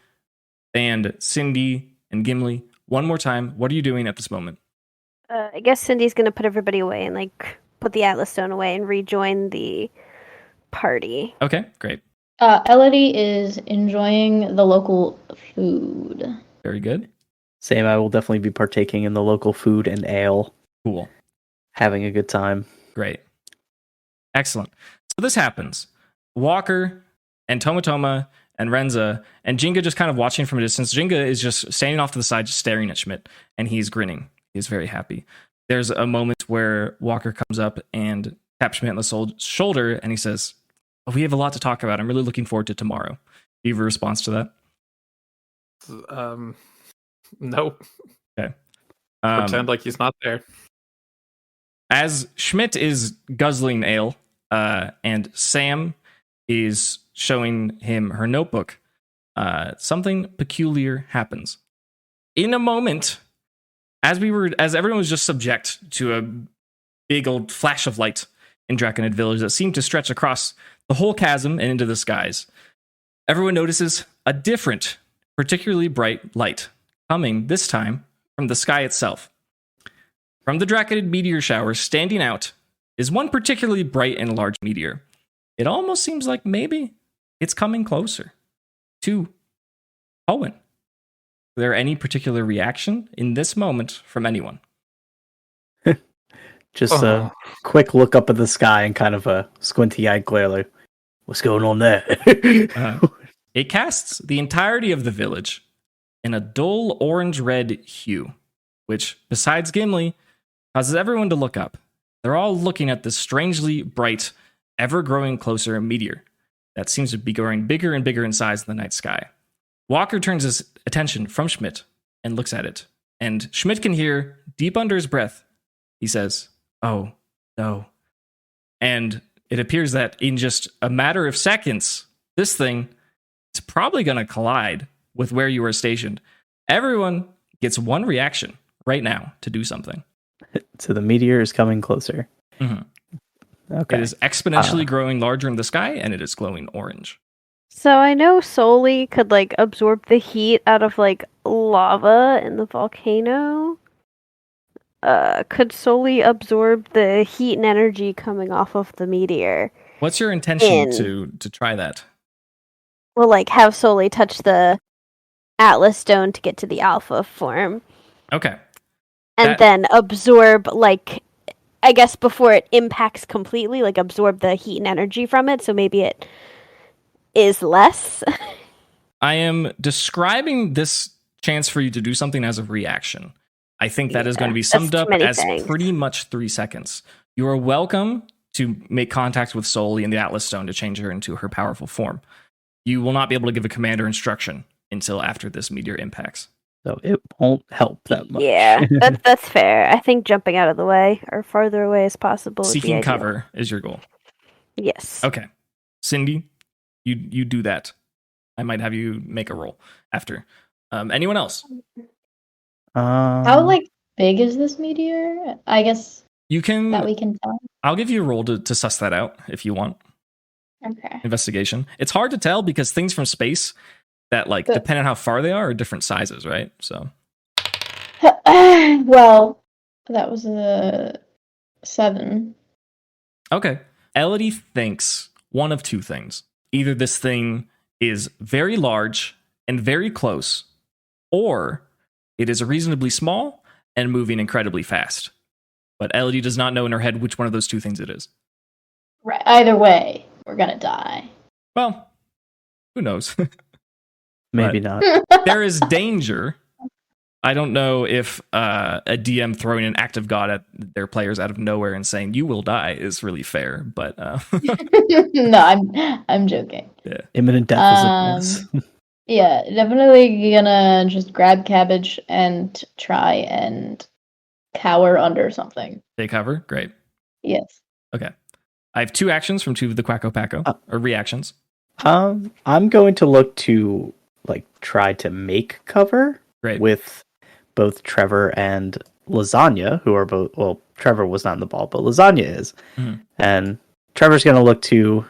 and Cindy and Gimli one more time. What are you doing at this moment? I guess Cindy's gonna put everybody away and like put the Atlas Stone away and rejoin the party. Okay, great. Elodie is enjoying the local food. Very good. Same, I will definitely be partaking in the local food and ale. Cool. Having a good time. Great. Excellent. So this happens. Walker and Tomatoma and Renza and Jinga just kind of watching from a distance. Jinga is just standing off to the side, just staring at Schmidt, and he's grinning. He's very happy. There's a moment where Walker comes up and taps Schmidt on the shoulder, and he says, oh, we have a lot to talk about. I'm really looking forward to tomorrow. Do you have a response to that? Nope. Okay. Pretend like he's not there. As Schmidt is guzzling ale, and Sam is showing him her notebook, something peculiar happens. In a moment, as everyone was just subject to a big old flash of light in Draconid Village that seemed to stretch across the whole chasm and into the skies, everyone notices a different, particularly bright light coming this time from the sky itself. From the Draconid meteor shower standing out is one particularly bright and large meteor. It almost seems like maybe it's coming closer to Owen. Is there any particular reaction in this moment from anyone? Just a quick look up at the sky and kind of a squinty-eyed glare like, what's going on there? It casts the entirety of the village in a dull orange-red hue, which, besides Gimli, causes everyone to look up. They're all looking at this strangely bright, ever-growing closer meteor that seems to be growing bigger and bigger in size in the night sky. Walker turns his attention from Schmidt and looks at it, and Schmidt can hear, deep under his breath, he says, oh, no. And it appears that in just a matter of seconds, this thing is probably going to collide with where you are stationed. Everyone gets one reaction right now to do something. So the meteor is coming closer. Mm-hmm. Okay. It is exponentially growing larger in the sky, and it is glowing orange. So I know Soli could like absorb the heat out of like lava in the volcano. Could Soli absorb the heat and energy coming off of the meteor? What's your intention to try that? Well, like have Soli touch the Atlas Stone to get to the Alpha form. Okay. And then absorb, like, I guess before it impacts completely, like absorb the heat and energy from it, so maybe it is less. I am describing this chance for you to do something as a reaction. I think that is going to be summed up as pretty much 3 seconds. You are welcome to make contact with Soli and the Atlas Stone to change her into her powerful form. You will not be able to give a command or instruction until after this meteor impacts. So it won't help that much. Yeah, that's fair. I think jumping out of the way or farther away as possible. Seeking cover is your goal. Yes. Okay. Cindy, you do that. I might have you make a roll after. Anyone else? How like big is this meteor? I guess You can. that we can tell. I'll give you a roll to suss that out if you want. Okay. Investigation. It's hard to tell because things from space that like depend on how far they are different sizes, right? So. Well, that was a 7. Okay. Elodie thinks one of two things. Either this thing is very large and very close, or it is reasonably small and moving incredibly fast. But Elodie does not know in her head which one of those two things it is. Right. Either way, we're gonna die. Well, who knows? Maybe not. There is danger. I don't know if a DM throwing an act of God at their players out of nowhere and saying you will die is really fair, but No, I'm joking. Yeah. Imminent death is a Yeah, definitely gonna just grab cabbage and try and cower under something. Take cover. Great. Yes. Okay. I have 2 actions from 2 of the Quacko Packo, or reactions. I'm going to look to like try to make cover Great. with both Trevor and Lasagna, who are both, well, Trevor was not in the ball, but Lasagna is. Mhm. And Trevor's going to look to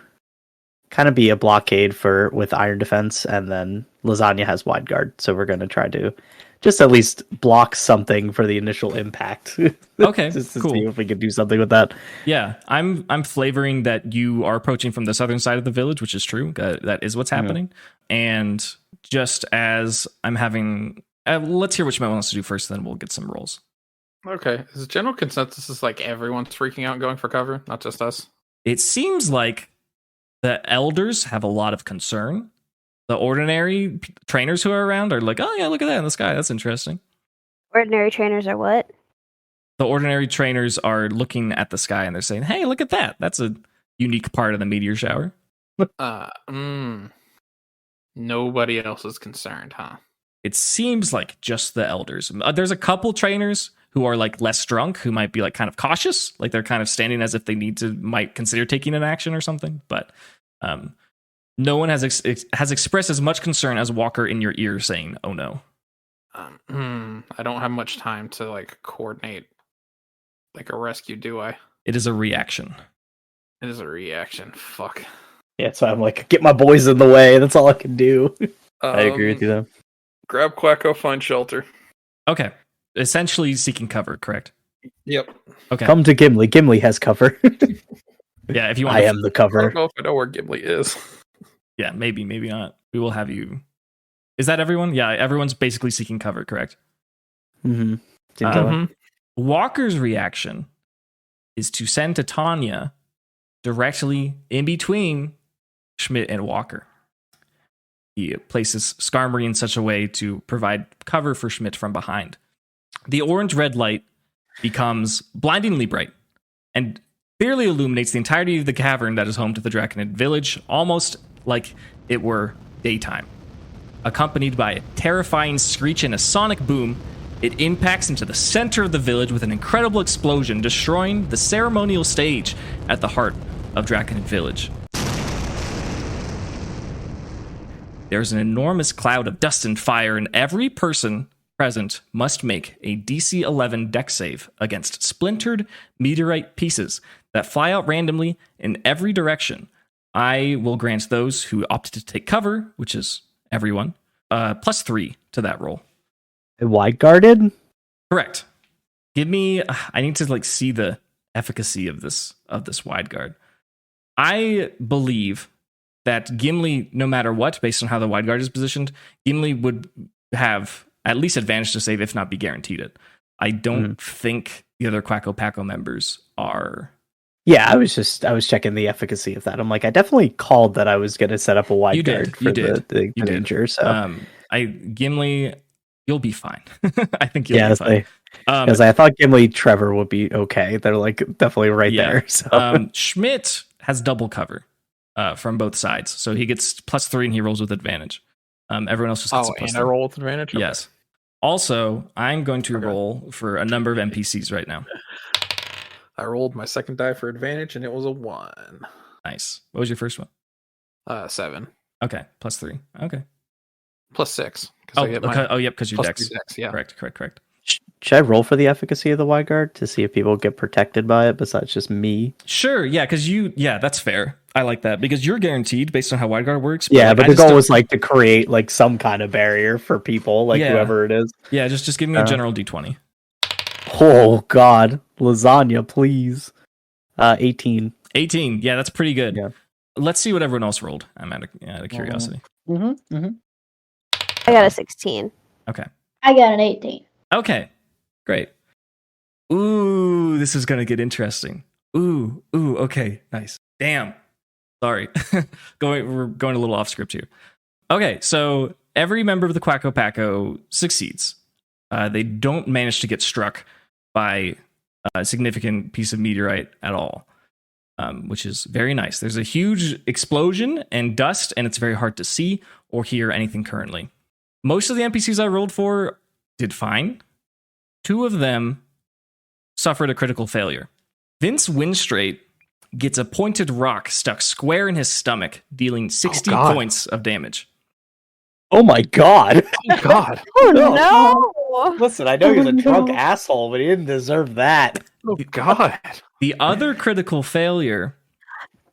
kind of be a blockade with Iron Defense, and then Lasagna has Wide Guard. So we're going to try to just at least block something for the initial impact. Okay, just to cool. see if we can do something with that. Yeah, I'm flavoring that you are approaching from the southern side of the village, which is true. That is what's happening. And just as I'm having... let's hear what Schmidt wants to do first, then we'll get some rolls. Okay. Is general consensus is like everyone's freaking out and going for cover, not just us? It seems like the elders have a lot of concern. The ordinary trainers who are around are like, oh yeah, look at that in the sky. That's interesting. Ordinary trainers are what? The ordinary trainers are looking at the sky and they're saying, hey, look at that. That's a unique part of the meteor shower. Nobody else is concerned, huh? It seems like just the elders. There's a couple trainers who are like less drunk, who might be like kind of cautious, like they're kind of standing as if they might consider taking an action or something. But no one has expressed as much concern as Walker in your ear saying, "Oh no." I don't have much time to like coordinate like a rescue, do I? It is a reaction. It is a reaction. Fuck. Yeah, so I'm like, get my boys in the way. That's all I can do. I agree with you, though. Grab Quacko, find shelter. Okay. Essentially seeking cover, correct? Yep. Okay. Come to Gimli. Gimli has cover. Yeah, if you want I am the I cover. don't know if I know where Gimli is. Yeah, maybe not. We will have you. Is that everyone? Yeah, everyone's basically seeking cover, correct? Mm-hmm. Seems that way. Walker's reaction is to send Titania directly in between Schmidt and Walker. He places Skarmory in such a way to provide cover for Schmidt from behind. The orange-red light becomes blindingly bright and clearly illuminates the entirety of the cavern that is home to the Draconid village, almost like it were daytime. Accompanied by a terrifying screech and a sonic boom, it impacts into the center of the village with an incredible explosion, destroying the ceremonial stage at the heart of Draconid village. There's an enormous cloud of dust and fire, and every person present must make a DC 11 dex save against splintered meteorite pieces that fly out randomly in every direction. I will grant those who opted to take cover, which is everyone, +3 to that roll. Wide guarded? Correct. Give me... I need to see the efficacy of this wide guard. I believe that Gimli, no matter what, based on how the wide guard is positioned, Gimli would have at least advantage to save, if not be guaranteed it. I don't think the other Quacko Packo members are... Yeah, I was checking the efficacy of that. I'm like, I definitely called that I was going to set up a wide guard for the danger. So, Gimli, you'll be fine. I think you'll be fine. Because I thought Gimli, Trevor would be okay. They're like definitely right there. So. Schmidt has double cover from both sides, so he gets +3 and he rolls with advantage. Everyone else just gets and I roll with advantage. Okay. Yes. Also, I'm going to roll for a number of NPCs right now. I rolled my second die for advantage, and it was a 1. Nice. What was your first one? 7. Okay, +3. Okay. +6. Oh, yep, because you're plus dex. 3 dex, yeah. Correct. Should I roll for the efficacy of the wide guard to see if people get protected by it besides just me? Sure, yeah, because that's fair. I like that because you're guaranteed based on how wide guard works. Yeah, like, but the goal was like to create like some kind of barrier for people, like whoever it is. Yeah, just give me a general d20. Oh God, lasagna, please. 18. 18. Yeah, that's pretty good. Yeah. Let's see what everyone else rolled. I'm out of curiosity. Mm-hmm. I got a 16. Okay. I got an 18. Okay. Great. Ooh, this is gonna get interesting. Ooh. Okay. Nice. Damn. Sorry. We're going a little off script here. Okay, so every member of the Quacko Packo succeeds. They don't manage to get struck by a significant piece of meteorite at all, which is very nice. There's a huge explosion and dust, and it's very hard to see or hear anything currently. Most of the NPCs I rolled for did fine. 2 of them suffered a critical failure. Vince Winstraight gets a pointed rock stuck square in his stomach, dealing 60 points of damage. Oh my God. Oh God. Oh no! Listen, I know he's a drunk asshole, but he didn't deserve that. Oh God. The other critical failure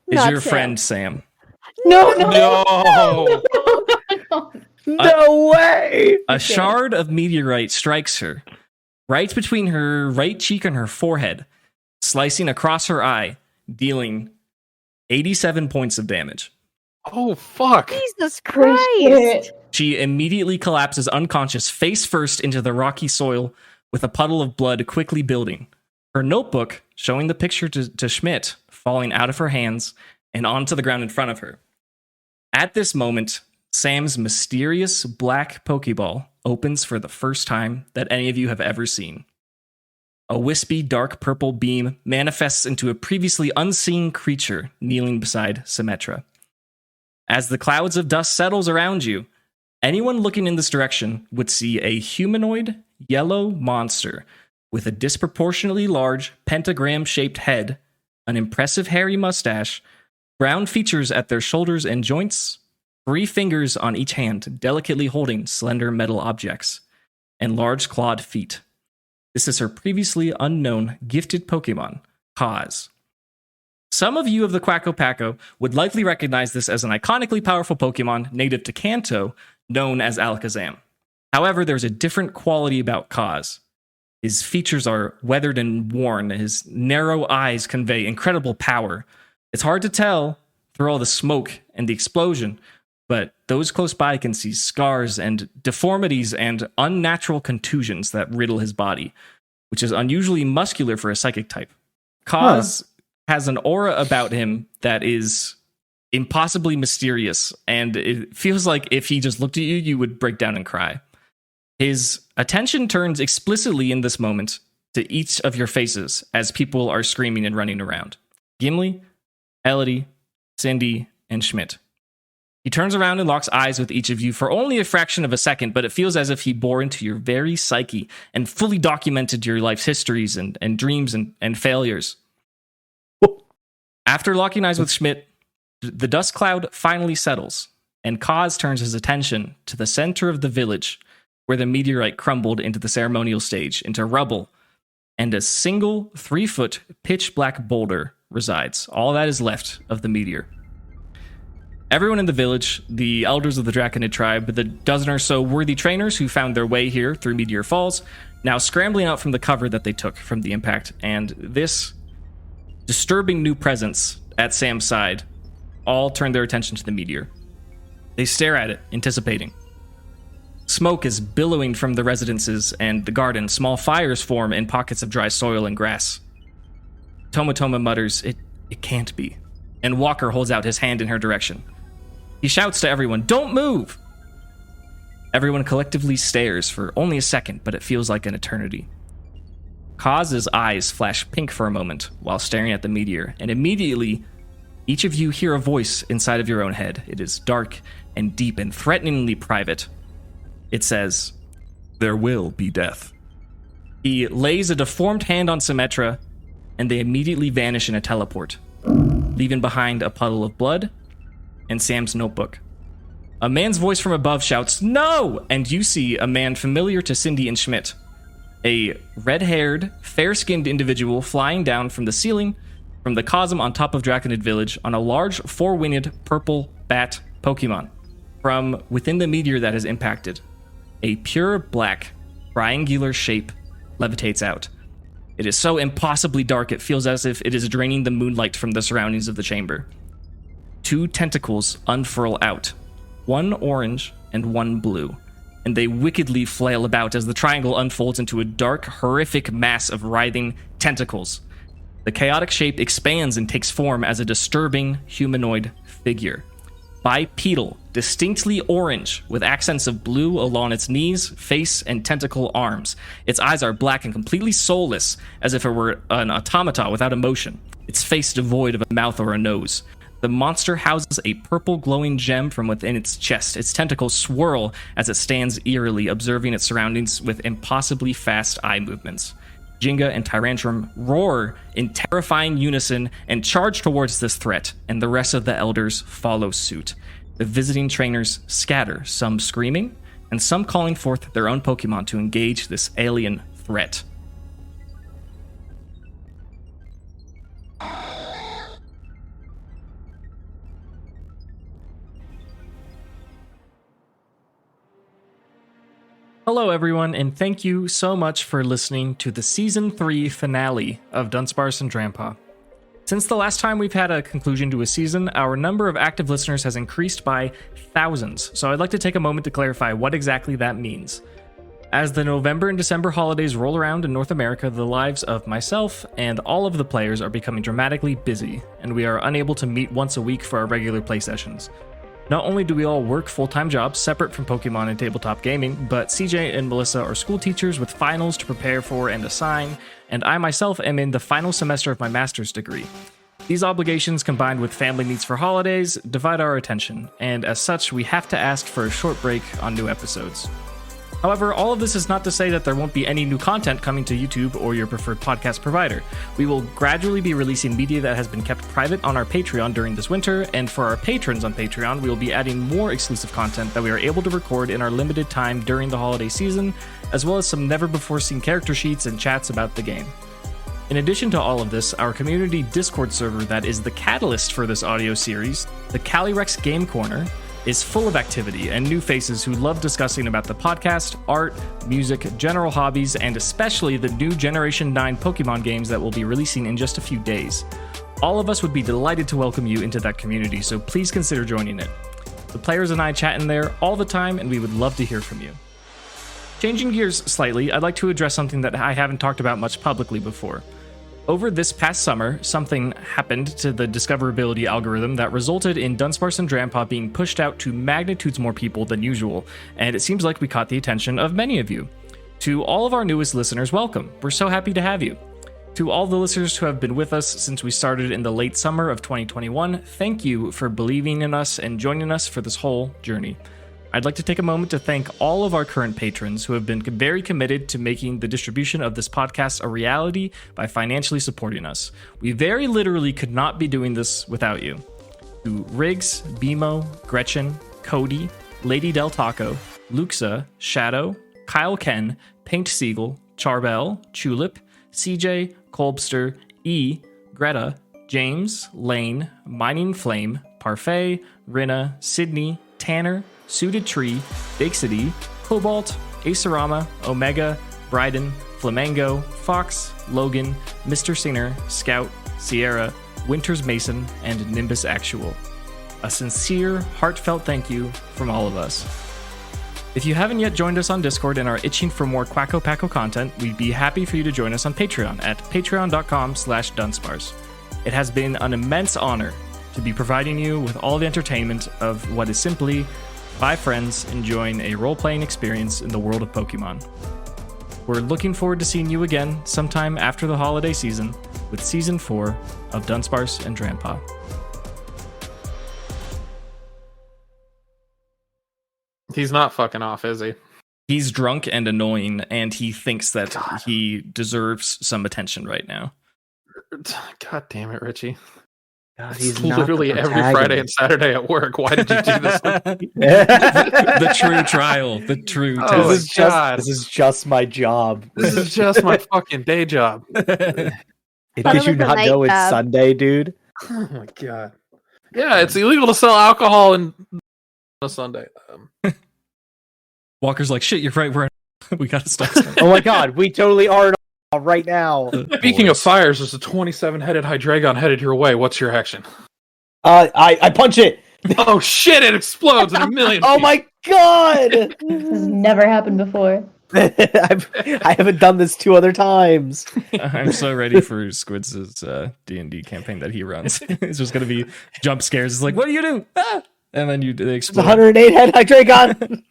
is Not your Sam. friend Sam. No! No. No way! A shard of meteorite strikes her right between her right cheek and her forehead, slicing across her eye, dealing 87 points of damage. Oh fuck. Jesus Christ! She immediately collapses unconscious, face first into the rocky soil, with a puddle of blood quickly building. Her notebook, showing the picture to Schmidt, falling out of her hands and onto the ground in front of her. At this moment, Sam's mysterious black Pokeball opens for the first time that any of you have ever seen. A wispy dark purple beam manifests into a previously unseen creature kneeling beside Symmetra. As the clouds of dust settles around you, anyone looking in this direction would see a humanoid yellow monster with a disproportionately large pentagram-shaped head, an impressive hairy mustache, brown features at their shoulders and joints, 3 fingers on each hand delicately holding slender metal objects, and large clawed feet. This is her previously unknown gifted Pokemon, Kaz. Some of you of the Quacko Packo would likely recognize this as an iconically powerful Pokemon native to Kanto, known as Alakazam. However, there's a different quality about Kaz. His features are weathered and worn, his narrow eyes convey incredible power. It's hard to tell through all the smoke and the explosion, but those close by can see scars and deformities and unnatural contusions that riddle his body, which is unusually muscular for a psychic type. Kaz has an aura about him that is impossibly mysterious, and it feels like if he just looked at you, you would break down and cry. His attention turns explicitly in this moment to each of your faces as people are screaming and running around. Gimli, Elodie, Cindy, and Schmidt. He turns around and locks eyes with each of you for only a fraction of a second, but it feels as if he bore into your very psyche and fully documented your life's histories and dreams and failures. After locking eyes with Schmidt, the dust cloud finally settles, and Kaz turns his attention to the center of the village, where the meteorite crumbled into the ceremonial stage, into rubble, and a single 3-foot pitch-black boulder resides. All that is left of the meteor. Everyone in the village, the elders of the Draconid tribe, the dozen or so worthy trainers who found their way here through Meteor Falls, now scrambling out from the cover that they took from the impact, and this disturbing new presence at Sam's side all turn their attention to the meteor. They stare at it, anticipating. Smoke is billowing from the residences and the garden. Small fires form in pockets of dry soil and grass. Tomatoma mutters, It can't be. And Walker holds out his hand in her direction. He shouts to everyone, "Don't move!" Everyone collectively stares for only a second, but it feels like an eternity. Kaz's eyes flash pink for a moment while staring at the meteor, and immediately, each of you hear a voice inside of your own head. It is dark and deep and threateningly private. It says, "There will be death." He lays a deformed hand on Symmetra, and they immediately vanish in a teleport, leaving behind a puddle of blood and Sam's notebook. A man's voice from above shouts, "No!" And you see a man familiar to Cindy and Schmidt. A red-haired, fair-skinned individual flying down from the ceiling from the chasm on top of Draconid Village on a large, four-winged purple bat Pokemon. From within the meteor that has impacted, a pure black, triangular shape levitates out. It is so impossibly dark it feels as if it is draining the moonlight from the surroundings of the chamber. Two tentacles unfurl out, one orange and one blue, and they wickedly flail about as the triangle unfolds into a dark, horrific mass of writhing tentacles. The chaotic shape expands and takes form as a disturbing humanoid figure. Bipedal, distinctly orange, with accents of blue along its knees, face, and tentacle arms. Its eyes are black and completely soulless, as if it were an automata without emotion, its face devoid of a mouth or a nose. The monster houses a purple glowing gem from within its chest. Its tentacles swirl as it stands eerily, observing its surroundings with impossibly fast eye movements. Jinga and Tyrantrum roar in terrifying unison and charge towards this threat, and the rest of the elders follow suit. The visiting trainers scatter, some screaming, and some calling forth their own Pokemon to engage this alien threat. Hello, everyone, and thank you so much for listening to the Season 3 finale of Dunsparce Drampa. Since the last time we've had a conclusion to a season, our number of active listeners has increased by thousands, so I'd like to take a moment to clarify what exactly that means. As the November and December holidays roll around in North America, the lives of myself and all of the players are becoming dramatically busy, and we are unable to meet once a week for our regular play sessions. Not only do we all work full-time jobs separate from Pokemon and tabletop gaming, but CJ and Melissa are school teachers with finals to prepare for and assign, and I myself am in the final semester of my master's degree. These obligations, combined with family needs for holidays, divide our attention, and as such, we have to ask for a short break on new episodes. However, all of this is not to say that there won't be any new content coming to YouTube or your preferred podcast provider. We will gradually be releasing media that has been kept private on our Patreon during this winter, and for our patrons on Patreon, we will be adding more exclusive content that we are able to record in our limited time during the holiday season, as well as some never-before-seen character sheets and chats about the game. In addition to all of this, our community Discord server that is the catalyst for this audio series, the Calyrex Game Corner, is full of activity and new faces who love discussing about the podcast, art, music, general hobbies, and especially the new Generation 9 Pokemon games that will be releasing in just a few days. All of us would be delighted to welcome you into that community, so please consider joining it. The players and I chat in there all the time, and we would love to hear from you. Changing gears slightly, I'd like to address something that I haven't talked about much publicly before. Over this past summer, something happened to the discoverability algorithm that resulted in Dunsparce Drampa being pushed out to magnitudes more people than usual, and it seems like we caught the attention of many of you. To all of our newest listeners, welcome. We're so happy to have you. To all the listeners who have been with us since we started in the late summer of 2021, thank you for believing in us and joining us for this whole journey. I'd like to take a moment to thank all of our current patrons who have been very committed to making the distribution of this podcast a reality by financially supporting us. We very literally could not be doing this without you. To Riggs, Bimo, Gretchen, Cody, Lady Del Taco, Luxa, Shadow, Kyle Ken, Paint Siegel, Charbel, Tulip, CJ, Kolbster, E, Greta, James, Lane, Mining Flame, Parfait, Rinna, Sydney, Tanner, Suited Tree, Big City, Cobalt, Acerama, Omega, Bryden, Flamengo, Fox, Logan, Mr. Singer, Scout, Sierra, Winters Mason, and Nimbus Actual. A sincere, heartfelt thank you from all of us. If you haven't yet joined us on Discord and are itching for more Quacko Packo content, we'd be happy for you to join us on Patreon at patreon.com/Dunsparce. It has been an immense honor to be providing you with all the entertainment of what is simply 5 friends enjoying a role-playing experience in the world of Pokemon. We're looking forward to seeing you again sometime after the holiday season with Season 4 of Dunsparce Drampa. He's not fucking off, is he? He's drunk and annoying, and he thinks that he deserves some attention right now. God damn it, Richie. God, It's literally every Friday and Saturday at work. Why did you do this? The true trial. The true Oh, test. This is just my job. This is just my fucking day job. Did Thought it you was a not night know it's job. Sunday, dude? Oh my god. Yeah, it's illegal to sell alcohol on a Sunday. Walker's like, shit, you're right. We gotta stop. Oh my god, we totally are right now. Speaking of fires, there's a 27-headed Hydreigon headed your way. What's your action? I punch it. Oh shit! It explodes in a million. Oh my god! This has never happened before. I haven't done this 2 other times. I'm so ready for Squids' D&D campaign that he runs. It's just gonna be jump scares. It's like, what do you do? Ah! And then they It's explode. 108 head Hydreigon.